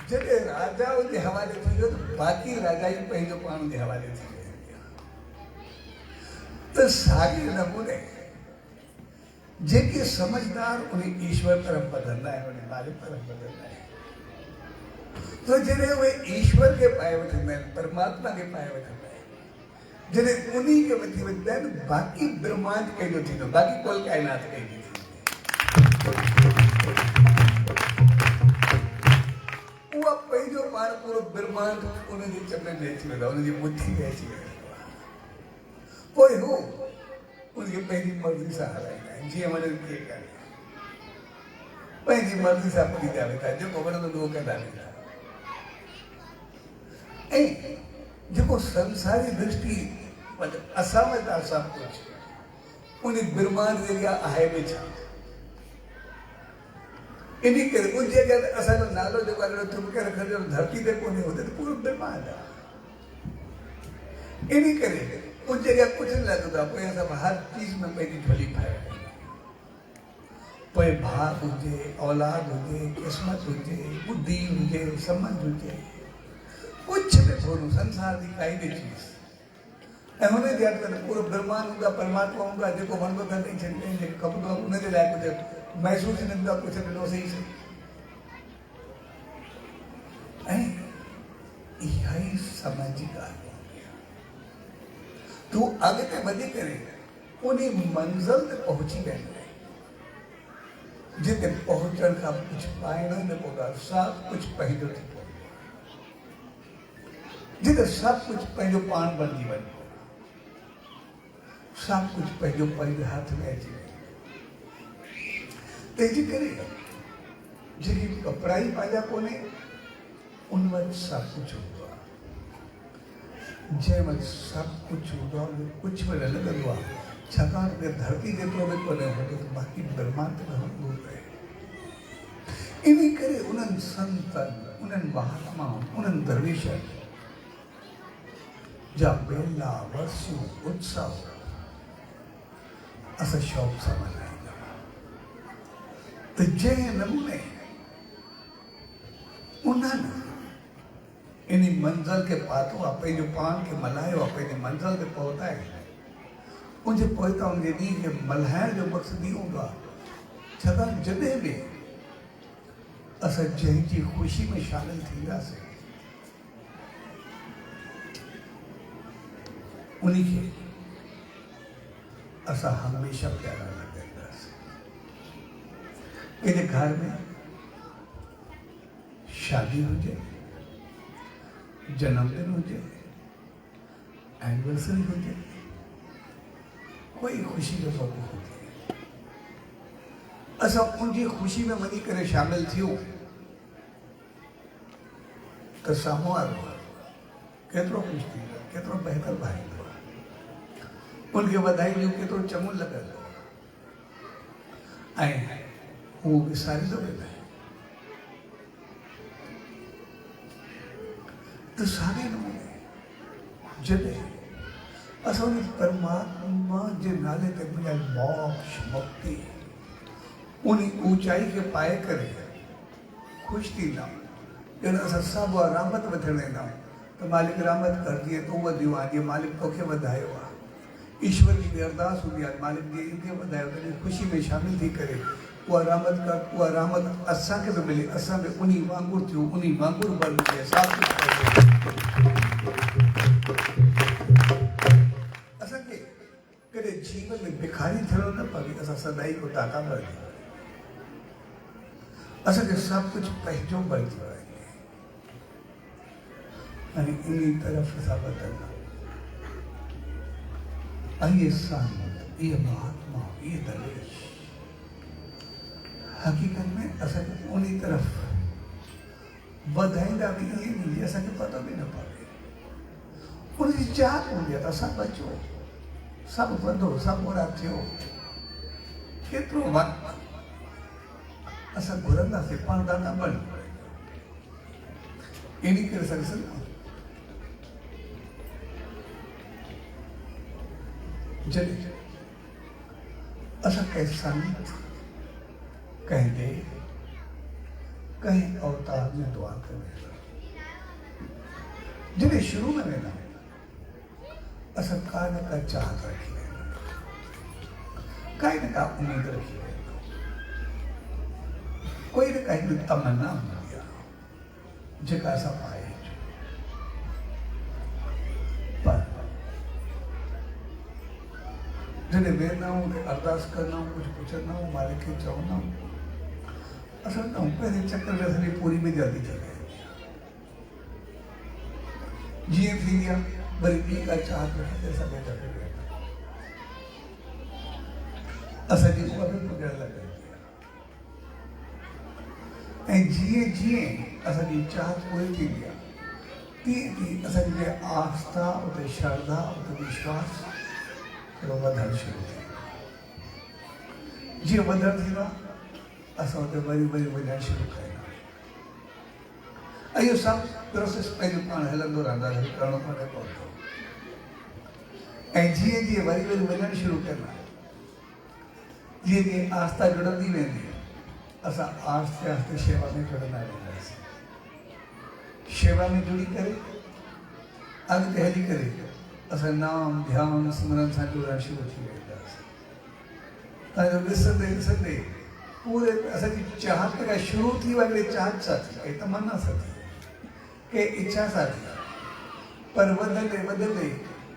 जॾहिं राजा उनजे हवाले थी वियो त बाक़ी राजा ई पंहिंजो पाण उनजे हवाले थी विया। त साॻिए नमूने जेके समझदार उन ईश्वर तरफ़ वधंदा आहिनि, उन मालिक तरफ़ वधंदा आहिनि, तो जॾहिं उहे ईश्वर खे पाए वठंदा आहिनि, परमात्मा खे पाए वठंदा आहिनि, जॾहिं उन खे वठी वेंदा आहिनि, बाक़ी ब्रह्मांड कंहिंजो थींदो, बाक़ी कुल काइनात कंहिंजी थींदी। उहा पंहिंजो पाण पूरो ब्रह्मांड उनजे चमन में अची वेंदो आहे, उनजी मुट्ठी में अची वेंदो आहे। पोइ हू उनखे पंहिंजी मर्ज़ी सां हलाईंदा आहिनि, जीअं वञनि खे करे पंहिंजी मर्ज़ी सां पूरींदा वेंदा, जेको वणंदो उहो कंदा वेंदा। ऐं जेको संसारी दृष्टि असां वटि आहे सभु कुझु, उन ब्रह्मांड जे अॻियां आहे बि छा? इन करे उन जे अॻियां असांजो नालो जेको आहे चुपके रखंदो धरती ते कोन्हे, हुते त पूरो ब्रह्मांड आहे। इन करे उन जॻह कुझु न लॻंदो आहे, पोइ असां हर चीज़ में पंहिंजी झोली पाए, पोइ भाग हुजे, औलाद हुजे, क़िस्मत हुजे, बुद्धि हुजे, समझ हुजे, कुझु बि थोरो संसार जी काई बि चीज़, ऐं हुनजे अंदरि पूरो ब्रह्मांड हूंदो आहे, परमात्मा हूंदो आहे, जेको वणंदो आहे ॾेई छॾींदा आहिनि, जेको खपंदो आहे उनजे लाइ कुझु महसूसु न थींदो आहे, कुझु ॾिनोसीं। ऐं इहा ई समझ जी ॻाल्हि आहे। तूं अॻिते वधी करे उन मंज़िल ते पहुची वेंदो, जिते पहुचण खां कुझु पाइणो न पवंदो आहे, सभु कुझु पंहिंजो थी पवंदो, जिते सभु कुझु पंहिंजो पाण बणिजी वञे, सभु कुझु पंहिंजो पंहिंजे हथ में अची वञे। तंहिंजे करे जेकी कपिड़ा ई पंहिंजा कोन्हे, उन वटि सभु कुझु हूंदो आहे, जंहिं वटि सभु कुझु हूंदो आहे कुझु बि न लॻंदो आहे, छाकाणि त धरती जेतिरो बि कोन्हे हूंदो त बाक़ी ब्रह्मांड में हूंदो आहे। इन करे उन्हनि संतनि, उन्हनि महात्माउनि, उन्हनि दरवेशनि जा मेला वर्सियूं उत्सव असां शौक़ सां मल्हाईंदा। त जंहिं नमूने उन्हनि इन मंज़िल खे पातो आहे, पंहिंजो पाण खे मल्हायो आहे, पंहिंजे मंज़िल ते पहुता आहिनि, उनजे पोइता उनजे ॾींहं खे मल्हाइण जो मक़सदु इहो हूंदो आहे, छाकाणि जॾहिं बि असां जंहिंजी ख़ुशी में शामिल थींदासीं, उनखे असां हमेशह प्यारा लॻाईंदासीं। कंहिंजे घर में शादी हुजे, जन्मदिन हुजे, एनिवर्सरी हुजे, कोई ख़ुशी जो मौक़ो हुजे, असां उनजी ख़ुशी में वञी करे शामिल थियूं त साम्हूं वारो केतिरो ख़ुशि थींदो, केतिरो बहितर भाईंदो, उनखे वधाई ॾियूं केतिरो चङो लॻंदो, ऐं हू विसारींदो वेंदा। त साॻे नमूने जॾहिं असोनी परमात्मा जे नाले ते मिलियल मोक्ष मुक्ति उन ऊंचाई के पाए करे खुश थींदा ॼण असां सभु रहमत वठण वेंदा त मालिक रहमत कर जीअं तूं वधियो आहे जीअं मालिक तोखे वधायो आहे ईश्वर जी बि अरदास हूंदी आहे मालिक जी ईअं वधायो तॾहिं ख़ुशी में शामिल थी करे उहा रहमत कर उहा रहमत असांखे बि मिले असां बि उन वांगुरु थियूं उन वांगुरु बल मिले असांखे कॾहिं जीवन में भिखारी थियणो न पवे असां सदाई को दाता बणिजो असांखे सभु कुझु पंहिंजो बणिजो आहे यानी इन तरफ असां वधंदा ये संत ये महात्मा ये दरवेश हकीकत में असांखे उन तरफ वधाईंदा बि ईअं हूंदी असांखे पतो बि न पवे उनजी चाहत हूंदी आहे त असां बचो सभु वधो सभु ओड़ा थियो केतिरो वक़्तु असां घुरंदासीं पाण दादा बण इन करे सघंदा जॾहिं असां कंहिं संत कंहिं देव कंहिं अवतार में दुआ करे वेंदा जॾहिं शुरू में वेंदा असां का न का चाहत रखी वेंदा काई न का उम्मीद रखी वेंदा कोई न काई तमन्ना हूंदी आहे जेका असां पाए पर जॾहिं वेंदा आहियूं अरदास कंदा आहियूं कुझु पुछंदा आहियूं मालिक खे चवंदा आहियूं असां न पहिरें चक्कर में असांजी पूरी में जल्दी थी वेंदी आहे जीअं थींदी आहे वरी ॿी का चाहत रखी असां ॿिए दफ़े वेंदा असांजी उहा बि पुॼणु लॻंदी आहे ऐं जीअं जीअं असांजी चाहत पूरी थींदी आहे तीअं तीअं असांजी आस्था उते श्रद्धा उते विश्वास वधणु शुरू थी जीअं वधणु थींदो आहे असां हुते वरी वरी वञणु शुरू कंदा ऐं इहो सभु प्रोसेस पंहिंजो पाण हलंदो रहंदो आहे करिणो पवे पवंदो ऐं जीअं जीअं वरी वरी वञणु शुरू कंदा जीअं जीअं आस्था जुड़ंदी वेंदी असां आस्ते आस्ते शेवा में जुड़ंदा वेंदासीं शेवा में जुड़ी करे अॻिते हली करे असां नाम ध्यान सिमरन सां जुड़णु शुरू थी वेंदासीं तव्हांजो ॾिसंदे ॾिसंदे पूरे असांजी चाहत खां शुरू थी वञे चाहत सां थी कंहिं तमन्ना सां थी कंहिं इच्छा सां थी पर वधंदे वधंदे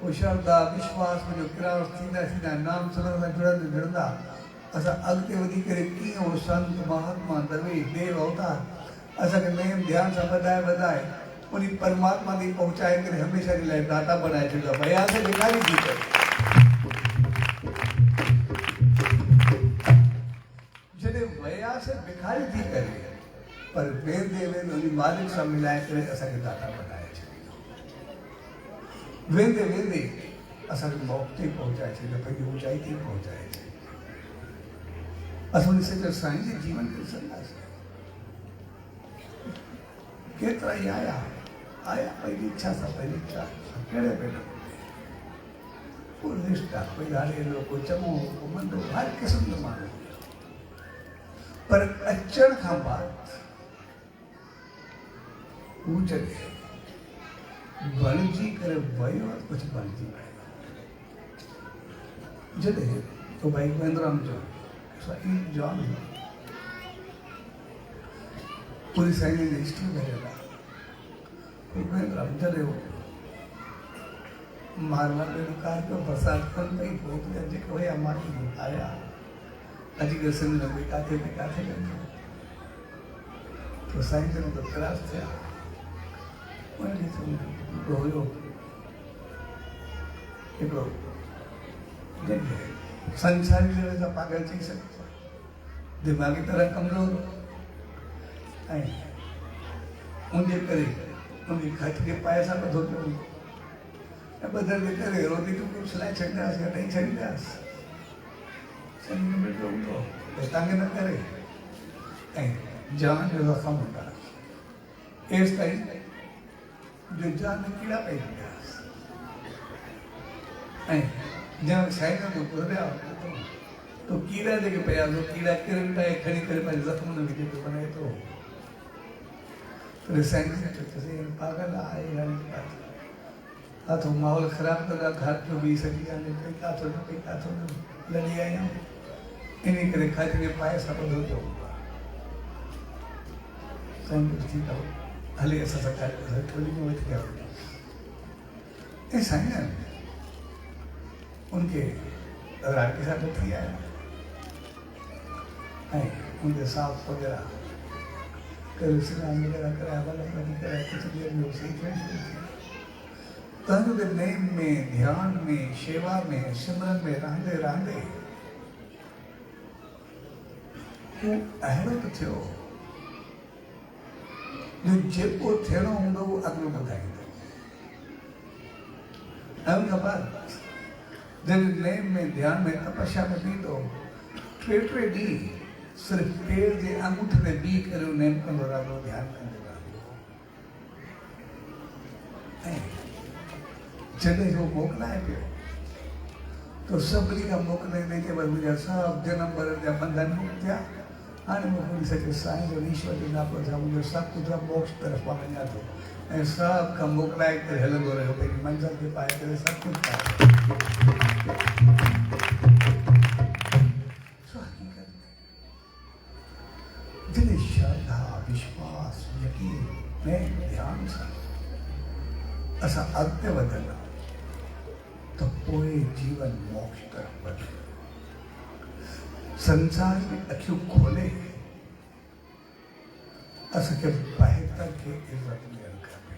उहो श्रद्धा विश्वास में जो क्रास थींदा थींदा नाम सिमरन सां जुड़ंदे जुड़ंदा असां अॻिते वधी करे कीअं उहो संत महात्मा दरवेश देव अवतार असांखे नेम ध्यान सां वधाए वधाए उन परमात्मा खे पहुचाए करे हमेशह जे लाइ दाता बनाए छॾींदो आहे भई असां भिखारी थी करे जॾहिं वयासीं भिखारी थी करे पर वेंदे वेंदे उन मालिक सां मिलाए करे असांखे दाता बनाए छॾींदो वेंदे वेंदे असांखे मौक़ ते पहुचाए छॾींदो पंहिंजी ऊचाई ते पहुचाए छॾींदो असां उन सॼे साईं जे जीवन खे ॾिसंदासीं केतिरा ई आया पंहिंजी इच्छा सां पंहिंजी इच्छा कहिड़े बि कोई रिश्ता कोई ॻाल्हि कोई चङो को मंदो हर क़िस्म जो माण्हू पर अचण खां बाद हू जॾहिं बणिजी करे वियो कुझु बणिजी वियो जॾहिं तो भाई गोविंदराम जो साईं जॉन पूरी साईं जी हिस्ट्री भरियल आहे गोविंदराम जॾहिं मारवाड़ में कार पियो बरसाति कनि पई पोइ जेके हुया माण्हू आया अॼुकल्ह सिंध में कोई किथे बि किथे वेंदो तो साईं जन तो त्रास थिया उनखे हिकिड़ो हुयो हिकिड़ो जंहिंखे संसारी लेवल सां पागल चई सघे दिमाग़ी तरह कमज़ोर ऐं उनजे करे उनजी खट खे पाए सां ॿधो पियो ऐं ॿधंदे करे रोटी टुकड़ो सिलाए छॾींदासीं या ॾेई छॾींदासीं शरीर में जो हूंदो तंग न करे ऐं जान जो ज़ख़्म हूंदा एसि ताईं जो जान में कीड़ा पइजी वियासीं जब साइन तो गुजरिया तो कीड़ा जेके पिया तो कीड़ा किरंटाए खड़ी करे पंहिंजे ज़ख़्म में विझी पियो वञे थो। पर साइंस चयोसि पागल आहे हाणे हा तो माहौल ख़राब कंदा घर जो बीह सघी कान्हे पई काथो न लड़ी आहियूं इन करे खाली में पाए सां ॿधो पियो साईं थी पियो हले असां सां टोली में वठी विया ऐं साईं उनके रात के साथ थी आया उनके साफ वगैरह कर स्नान वगैरह कराया वाला कराया कुछ देर में उसे तन के नेम में ध्यान में सेवा में सिमरन में रहंदे रहंदे वो अहिड़ो तो थियो जो जेको थियणो हूंदो वो अॻिलो ॿुधाईंदो ऐं उन खां बाद जब नेम में ध्यान में तपस्या में बीठो टे ॾींहं सिर्फ पेर जे अंगूठे ते बीह करे नेम कंदो रहंदो ध्यान कंदो रहंदो ऐं जॾहिं हो मोकिलाए पियो तो सभिनी खां मोकिलाईंदे के बाद मुंहिंजा सभु जनम मरण जा बंधन मुक्त थिया हाणे मूंखे ॾिसी सघे साईं जो ईश्वर जो नापो सां मुंहिंजो सभु कुझु मोक्ष तरफ़ मां वञा थो ऐं सभु खां मोकिलाए करे हलंदो रहियो पंहिंजी मंज़िल खे पाए करे सभु कुझु पाए जॾहिं श्रद्धा विश्वास यकीन में ध्यान सां असां अॻिते वधंदा तो पोइ जीवन मोक्ष तरफ़ वधे संसार में अखियूं खोले असांखे बहितर खे इज़त ॾियणु खपे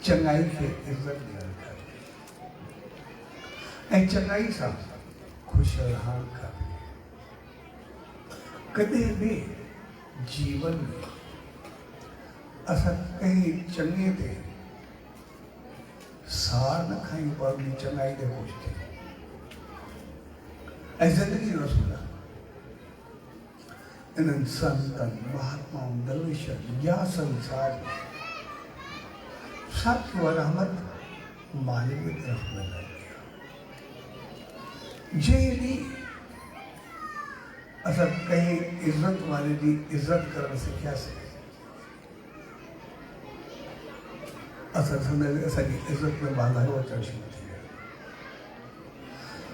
चङाई खे इज़त ॾियणु खपे ऐं चङाई सां ख़ुशि रहणु खपे। कॾहिं बि जीवन में असां कंहिं चङे ते सार न खायूं पर उन चङाई ते ख़ुशि थियूं ऐं ज़िंदगी रसूल इन्हनि संतनि महात्माउनि दरवेशनि या संसार में सबको रहमत मालिक की तरफ मिलंदी आहे। जंहिं ॾींहुं असां कंहिं इज़त वारे जी इज़त करणु सिखियासीं असां सम्झंदासीं असांजी इज़त में वाधारो अचणु शुरू थी वियो।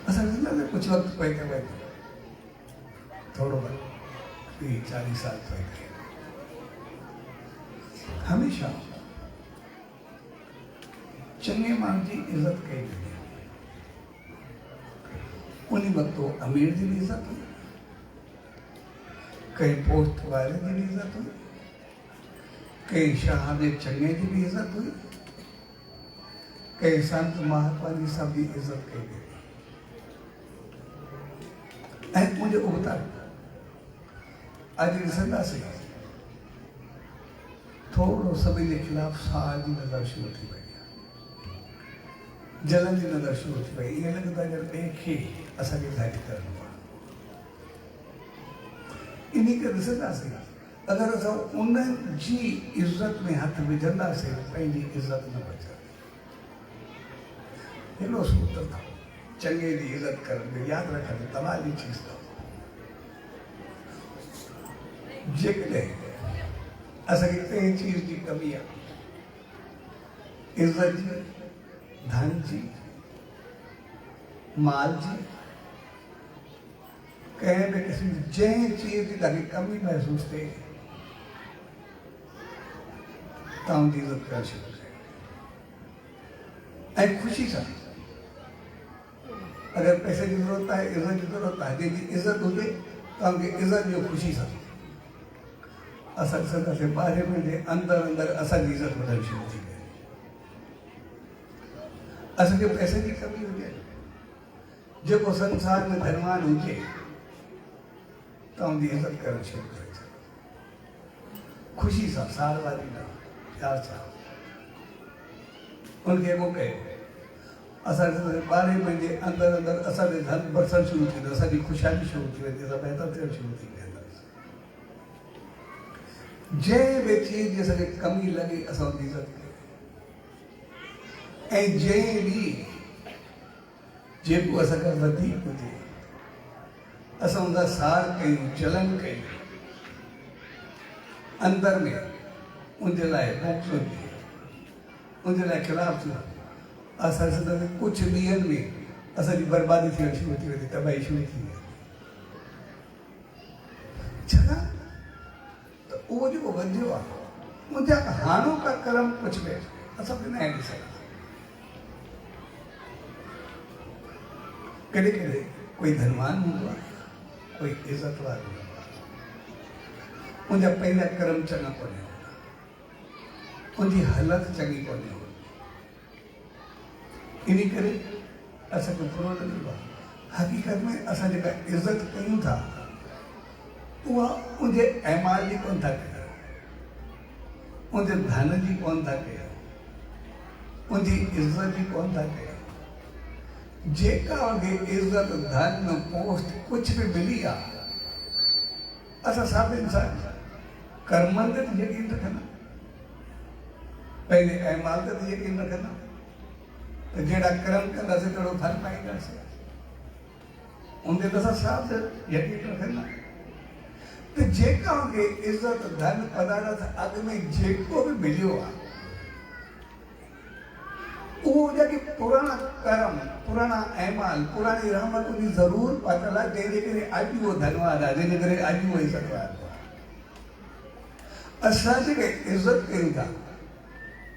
असां सम्झंदासीं कुझु वक़्तु पए करे थोरो 30-40 साल पए करे हमेशह चङे माण्हुनि जी इज़त कई वेंदी उन वक़्तु अमीर जी भी इज़त हुई कई पोस्ट वाले जी भी इज़त हुई कई शाह जे चङे जी भी इज़त हुई कई संत महात्मा जी सब जी इज़त कई वेंदी ऐं मुंहिंजो उबतार अॼु ॾिसंदासीं थोरो सभिनी जे ख़िलाफ़ साह जी नज़र शुरू थी वई आहे जलन जी नज़र शुरू थी वई ईअं लॻंदो आहे ॿिए खे असांखे घटि करिणो आहे। इन करे ॾिसंदासीं अगरि असां उन्हनि जी इज़त में हथ विझंदासीं पंहिंजी इज़त न बचंदी। हिकिड़ो सूत्र अथव चङे जी इज़त करण में यादि रखंदो तमाम जी चीज़ अथव जेकॾहिं असांखे कंहिं चीज़ जी कमी आहे इज़त जी धन जी माल जी कंहिं बि क़िस्म जी जंहिं चीज़ जी तव्हांखे कमी महसूसु थिए तव्हां जी इज़त करणु शुरू कयो ऐं ख़ुशी सां अगर पैसे की जरूरत है इज्जत की जरूरत है जंहिंजी इज्जत हुजे तव्हांखे इज्जत ॾियो ख़ुशी सां असां ॾिसंदासीं 12 महीने अंदरि अंदरि असांजी इज़त वधणु शुरू थी वई। असांखे पैसे जी कमी हुजे जेको संसार में धनवान हुजे तव्हांजी इज़त करणु शुरू करे छॾे ख़ुशी सां सार वारी न प्यार सां उनखे मोकिले असांजे 12 महीने अंदरि अंदरि असांजे धन बरसणु शुरू थी वेंदो असांजी ख़ुशहाली शुरू थी वेंदी असां बहितर थियणु शुरू थी वेंदासीं। जंहिं बि चीज़ जी असांखे कमी लॻे असां उनजी इज़त कयूं ऐं जंहिं ॾींहुं जेको असांखां वधीक हुजे असां उनजा सार कयूं, जलन कयूं, अंदर में उनजे लाइ बुक्स हुजे, उनजे लाइ ख़िलाफ़ थियो, असां कुझु ॾींहंनि में असांजी बर्बादी थियणु शुरू थी वेंदी, तबाही शुरू थी वेंदी। छाकाणि त उहो जेको वधियो आहे उनजा हाणोका कर्म कुझु बि असां बि न आहिनि ॾिसंदा। कॾहिं कॾहिं कोई धनवान हूंदो आहे, कोई इज़त वारो हूंदो आहे, उनजा पंहिंजा कर्म चङा कोन्हे हूंदा, उनजी हालत चङी कोन्हे हूंदी, इन करे असांखे बुरो लॻंदो आहे। हक़ीक़त में असां जेका इज़त कयूं था उहा उनजे अहमाल जी कोन था कयूं, उनजे धन जी कोन था कयूं, उनजी इज़त जी कोन था कयूं। जेका उनखे इज़त, धन, पोस्ट कुझु बि मिली आहे, असां सभु इंसान कर्मनि ते यकीन रखंदा, पंहिंजे अहमाल ते यकीन रखंदा, त जहिड़ा कर्म कंदासीं तहिड़ो फल पाईंदासीं, उनते त असां सभु यकीन रखंदा। त जेका उनखे इज़त, धन, पदार्थ अॻ में जेको बि मिलियो आहे उहो जेके पुराणा कर्म, पुराणा अहमाल, पुराणी रहमत उनजी ज़रूरु पातल आहे, जंहिंजे करे अॼु उहो धनवान आहे, जंहिंजे करे अॼु उहो इज़तवान आहे। असां जेके इज़त कयूं था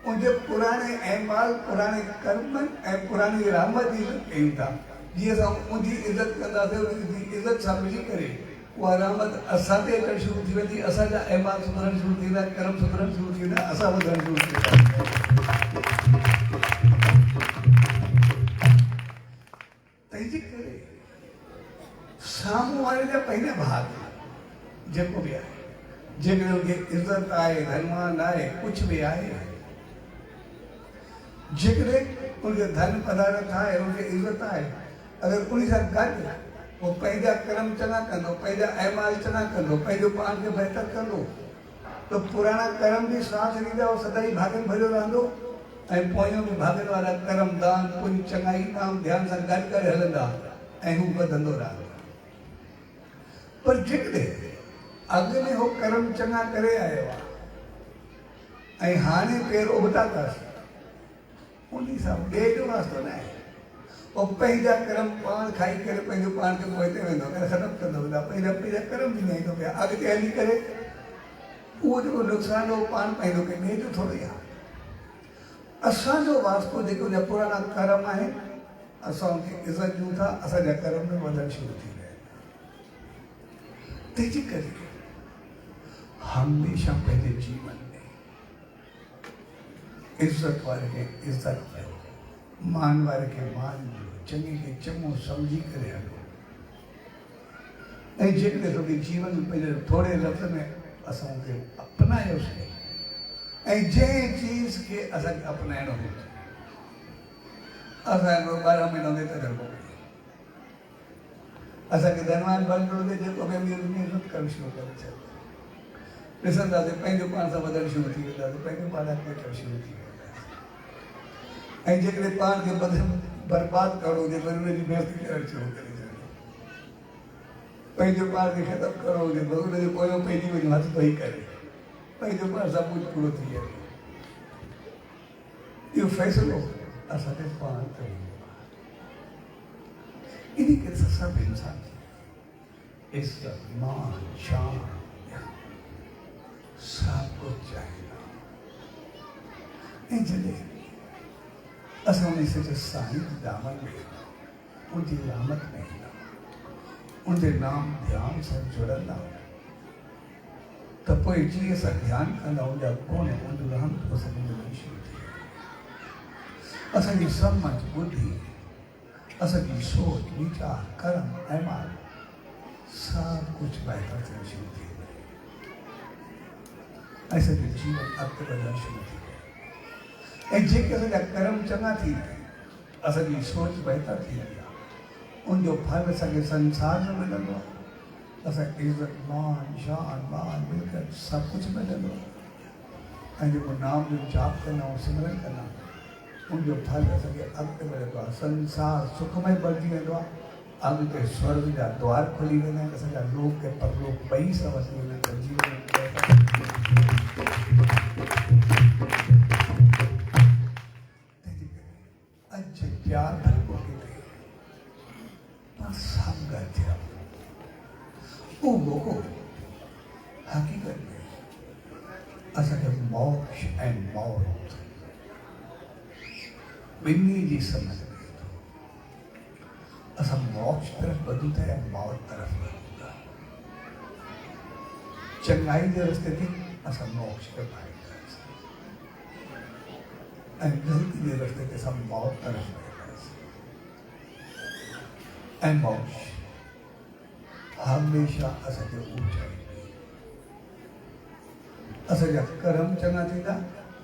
उनजे पुराणे अहमाल, पुराणे कर्मनि ऐं पुराणी रहमत जी इज़त कयूं था। जीअं असां उनजी इज़त कंदासीं, उनजी इज़त सां मिली करे उहा रहमत असां ते अचणु शुरू थी वेंदी, असांजा अहमाल सुधरणु शुरू थी वेंदा, कर्म सुधरणु शुरू थी वेंदा, असां वधणु शुरू थी वेंदा। तंहिंजे करे साम्हूं वारे जा पंहिंजा भाग जेको बि आहे, जेकॾहिं उनखे इज़त आहे, धनवान आहे, कुझु बि आहे, जेकॾहिं उनखे धन पदार्थ आहे, उनखे इज़त आहे, अगरि उन सां गॾु वो पंहिंजा कर्म चङा कंदो, पंहिंजा अहमाल चङा कंदो, पंहिंजो पाण खे बहितर कंदो, त पुराणा कर्म बि साथ ॾींदा, उहो सदाई भागनि भरियो रहंदो, ऐं पोयां बि भागनि वारा कर्म, दान, पुण्य, चङाई, नाम, ध्यान सां गॾु करे हलंदा ऐं हू वधंदो रहंदो। पर जेकॾहिं अॻ में हो कर्म चङा करे आयो आहे ऐं हाणे पेर उबतासीं, उन सां ॿिए जो वास्तो न आहे। पोइ पंहिंजा कर्म पाण खाई करे पंहिंजो पाण खे पोइते वेंदो, ख़तमु कंदो वेंदो, पंहिंजा कर्म विञाईंदो पिया, अॻिते हली करे उहो जेको नुक़सानु उहो पाण पाईंदो के ॿिए जो थोरो ई आहे। असांजो वास्तो जेको जा पुराणा कर्म आहिनि, असां उनखे इज़त ॾियूं था, असांजा कर्म में वधणु शुरू थी विया आहिनि। तंहिंजे करे हमेशह पंहिंजे जीवन में इज़त वारे खे इज़त ॾियो, मान वारे खे मान ॾियो, चङे खे चङो सम्झी करे हलो। ऐं जेकॾहिं तोखे जीवन में पंहिंजे थोरे लफ़्ज़ में असां उनखे अपनायोसीं, ऐं जंहिं चीज़ खे असांखे अपनाइणो हुजे, असांखे 12 महीनों में तजुर्बो कयो, असांखे धनवान बणिजो हुजे, जेको बि इज़त करणु शुरू करे छॾियो, ॾिसंदासीं पंहिंजो पाण सां वधणु शुरू थी वेंदासीं, पंहिंजो पाण खे करणु शुरू थी वेंदासीं। ऐं जेकॾहिं पाण खे बर्बादु करणो हुजे, वरी हुनजी बेइज़ती करणु शुरू करे छॾियो, पंहिंजो पाण खे ख़तमु करणो हुजे, वरी हुनजे पोयों पंहिंजी वञो हथ धोई करे, पंहिंजो पाण सभु कुझु पूरो थी वियो। इहो फ़ैसिलो असांखे पाण करणो आहे। इन करे सभु इंसान इज़त, मान, शान सभु कुझु चाहींदा। ऐं जॾहिं असां उन सॼे साईं जे दामन में, उनजी रहमत में ईंदा, उनजे नाम ध्यान सां जुड़ंदा, त पोइ जीअं असां ध्यानु कंदा, उनजा गुण, उनजो रहमत असांजी ज़िंदगी शुरू थी वेंदी। असांजी सम्झ, बुद्धि, असांजी सोच, वीचार, कर्म, अहमाल सभु कुझु बहितर थियणु शुरू थी वेंदो, ऐं असांजो जीवन अॻिते वधणु शुरू थी वेंदो। ऐं जेके असांजा कर्म चङा थी विया, असांजी सोच बहितर थी वई आहे, उनजो फल असांखे संसार में मिलंदो आहे, असांखे इज़त, मान, शान, मान, मिल्कियत सभु कुझु मिलंदो आहे। ऐं जेको नाम जो जाप कंदा आहियूं, सिमरन कंदा आहियूं, उनजो फल असांखे अॻिते मिलंदो आहे। संसार सुखमय बणिजी वेंदो आहे, अॻिते स्वर्ग जा द्वार खुली वेंदा आहिनि, असांजा लोक ऐं परलोक ॿई सां वठी वेंदा आहिनि। जीवन अॼु प्यार भरे मौक़े ते मां साम्हूं थिया उहो मौक़ो हक़ीक़त में असांखे मोक्ष ऐं मौत ॿिन्ही जी समझ में ईंदो। असां मोक्ष तरफ़ वधूं था ऐं मौत तरफ़ वधूं था। चङाई जे रस्ते ते असां मोक्ष खे पाईंदासीं ऐं ग़लती जे रस्ते ते असां मौत तरफ़ वेंदासीं। ऐं मोक्ष हमेशह असांखे ऊचाई असांजा कर्म चङा थींदा,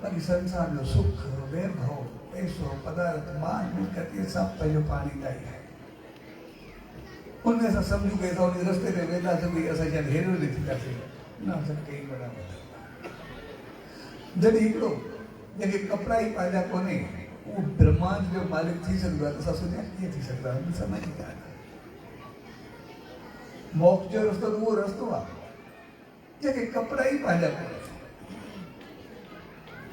बाक़ी संसार जो सुख वैभव पैसो पदार्थ मान मिल्कत ये सब पंहिंजो पाण ईंदा ई आहे। उनमें असां सम्झूं की असां उन रस्ते ते वेंदासीं भई असां शायदि हेरो न थींदासीं, न असां कई वॾा जॾहिं हिकिड़ो जंहिंखे कपिड़ा ई पंहिंजा कोन्हे उहो ब्रह्मांड जो मालिक थी सघंदो आहे त असां सोचिया कीअं थी सघंदो आहे, समझ ई कान। मोक्ष जो रस्तो उहो रस्तो आहे जंहिंखे कपिड़ा ई पंहिंजा कोन्हे,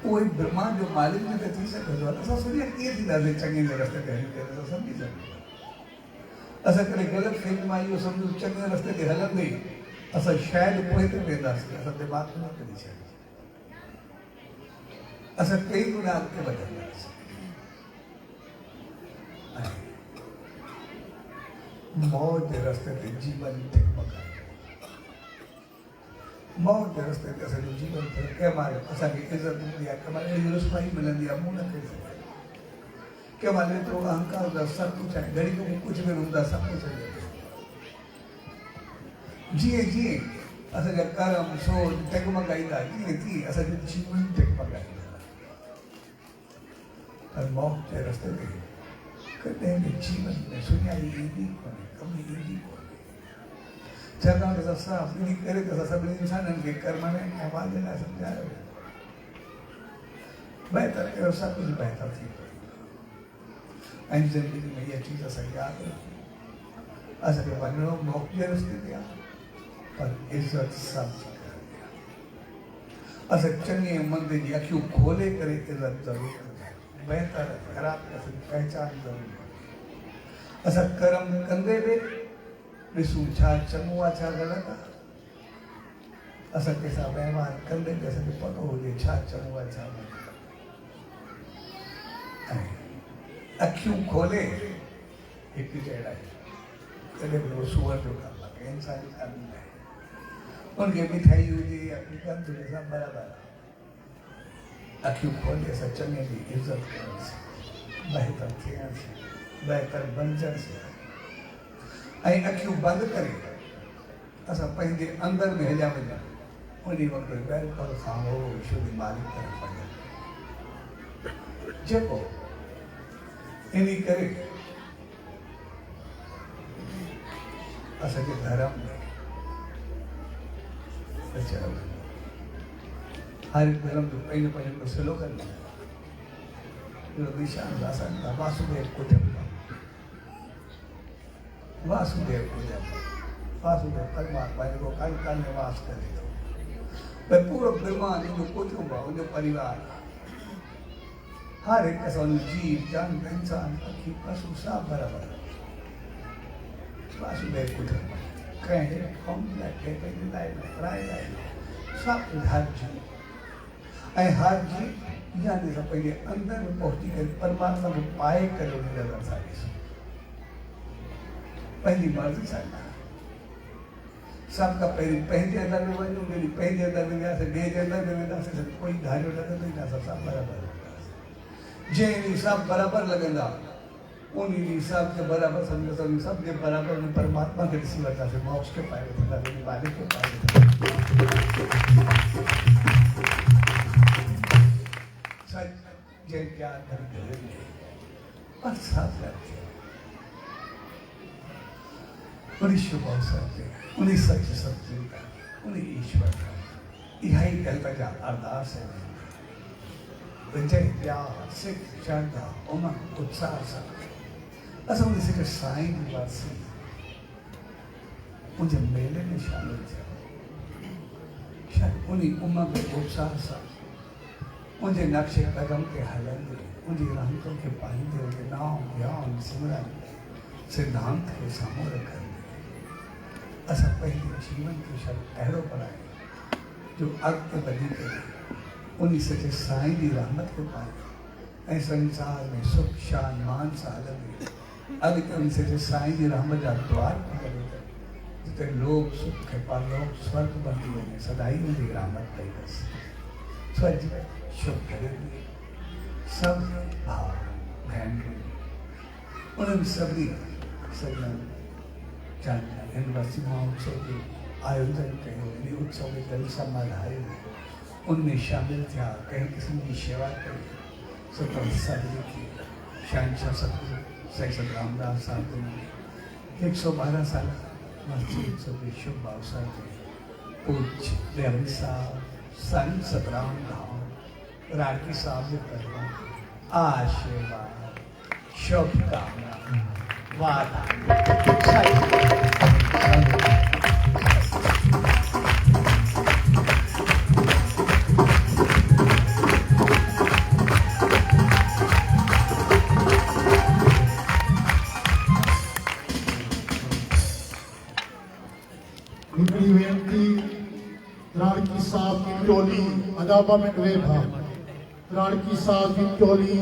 उहो ई ब्रह्मांड जो मालिक में त थी सघंदो आहे। असां सोचिया कीअं थींदासीं चङे जे रस्ते ते हली करे, असां सम्झी सघूं। असां कॾहिं ग़लति फहमी मां इहो सम्झूं चङे रस्ते ते हलंदे असां शायदि पोइ ते वेंदासीं, असां दिमाग़ न कढी छॾींदासीं, असां कई गुना अॻिते वधंदासीं। मौत जे रस्ते ते जीवन टिकमकाए, मौत जे रस्ते ते असांजो जीवन कंहिं महिल असांखे इज़त मिलंदी आहे, कंहिं महिल अहिड़ी रुसवाई मिलंदी आहे, मूं न करे सघां। कंहिं महिल एतिरो अहंकार हूंदो आहे, सभु कुझु आहे, घड़ी घड़ी कुझु बि हूंदा, सभु कुझु आहे। जीअं जीअं असांजा कर्म सोच टिकमकाईंदा, तीअं तीअं असांजो जीवन टिकमकाईंदा। पर मौत जे रस्ते ते कॾहिं बि जीवन में सुञाई ईंदी कोन्हे, कमी ईंदी कोन्हे। छाकाणि त असां ॿिनी करे त असां सभिनी इंसाननि खे कर्म में अहवाल जे लाइ सम्झायो वियो। बहितर कयो, सभु कुझु बहितर थी वियो। ऐं ज़िंदगी में इहा चीज़ असांखे यादि रखी, असांखे वञिणो मोक्ष जे रस्ते ते आहे, पर इज़त सभु करणी आहे। असां चङे मंदे जी अखियूं खोले करे इज़त ज़रूरु कंदा आहियूं, बहितर ख़राब असांजी पहचान ज़रूरी आहे। असां कर्म कंदे बि ॾिसूं छा चङो आहे छा ग़लति आहे। असां कंहिंसां वहिंवार कंदे बि असांखे पतो हुजे छा चङो आहे छा ग़लति आहे। ऐं अखियूं खोले हिकु जहिड़ा कॾहिं बि सूअर जो कमु आहे, इंसान जो कमु न आहे। उनखे मिठाई हुजे या गंद हुजे सभु बराबरि आहे। अखियूं खोले असां चङे जी इज़त कयोसीं, बहितर थियणु, बहितर बणजणु सिखिया। ऐं अखियूं बंदि करे असां पंहिंजे अंदरि में हलिया वञूं, उन वक़्तु बिल्कुलु ख़ामोश हुई मालिक तरफ़ वञनि जेको इन करे असांजे धर्म में चयो हर धर्म जो पंहिंजो पंहिंजो सिलो कंदो निशान असांजा वासुदेव कुटुंब, वासुदेव कुटुंब, वासुदेव परमात्मा जेको काल काल में वास करे थो, भई पूरो ब्रह्मांड जो कुटुंब आहे, उनजो परिवार, हर हिकु सां उन जीव जंत इंसान पखी पशु सभु बराबरि वासुदेव कुटुंब। कंहिं क़ौम लाइ कंहिं पंहिंजे लाइ पराए लाइ सभु हर जीव ऐं हर जीव यानी असां पंहिंजे अंदरि में पहुची करे परमात्मा खे पाए करे उन नज़र सां ॾिसूं, पंहिंजी मर्ज़ी सां न। सभ खां पहिरीं पंहिंजे अंदरि में वञूं, जॾहिं पंहिंजे अंदरि में वियासीं ॿिए जे अंदरि में वेंदासीं त कोई धारियो लॻंदो ई न, असां सभु बराबरि हूंदासीं। जंहिं ॾींहुं सभु बराबरि लॻंदा उन ॾींहुं सभु खे बराबरि सम्झंदासीं, सभु जे बराबरि में परमात्मा खे ॾिसी वठंदासीं, मोक्ष खे पाए वठंदासीं, मालिक खे पाए वठंदासीं। सच जंहिं प्यार भरी दिलि और साथ रखे उन शुभ अवसर ते उन सच सत्य का उन ईश्वर का इहा ई गलत जा अरदास है। विजय प्यार सिख श्रद्धा उमंग उत्साह सां असां उन सिख साईं जी वासी मुंहिंजे मेले में शामिल थिया उन उमंग उत्साह सां मुंहिंजे नक्शे कदम ते हलंदे मुंहिंजी रहमतुनि खे पाईंदे उनखे नाम ज्ञान सिमरन सिद्धांत खे साम्हूं रखंदे असां पंहिंजे जीवन खे शायदि अहिड़ो बणायो जो अॻिते वधी करे उन सचे साईं जी रहमत खे पाए ऐं संसार में सुख शान मान सां हलंदे अॻिते उन सचे साईं जी रहमत जा द्वार खुलंदे जिते लोक सुख खे परलोक स्वर्ग बणिजी वञे सदाई उनजी रहमत पई बसि स्वज शुभ करे सब भाव भेनरूं उन्हनि सभिनी सॼणनि हिन वसी महोत्सव जो आयोजन कयो हिन उत्सव खे दिलि सां मल्हायो उनमें शामिल थिया कंहिं क़िस्म जी शेवा कई सो त सभिनी खे शहंशाह सतगुरु साईं सतराम दास साहिब ने 112 साल मस्जिद उत्सव के शुभ अवसर ते पूज्य दयाली साहब संत सतराम धाम राठी साहब ने करवा आशीर्वाद शुभकामना वादा हिकिड़ी वेनती राणकी साहब की टोली अदाबा में वे भाग राणकी साहब की टोली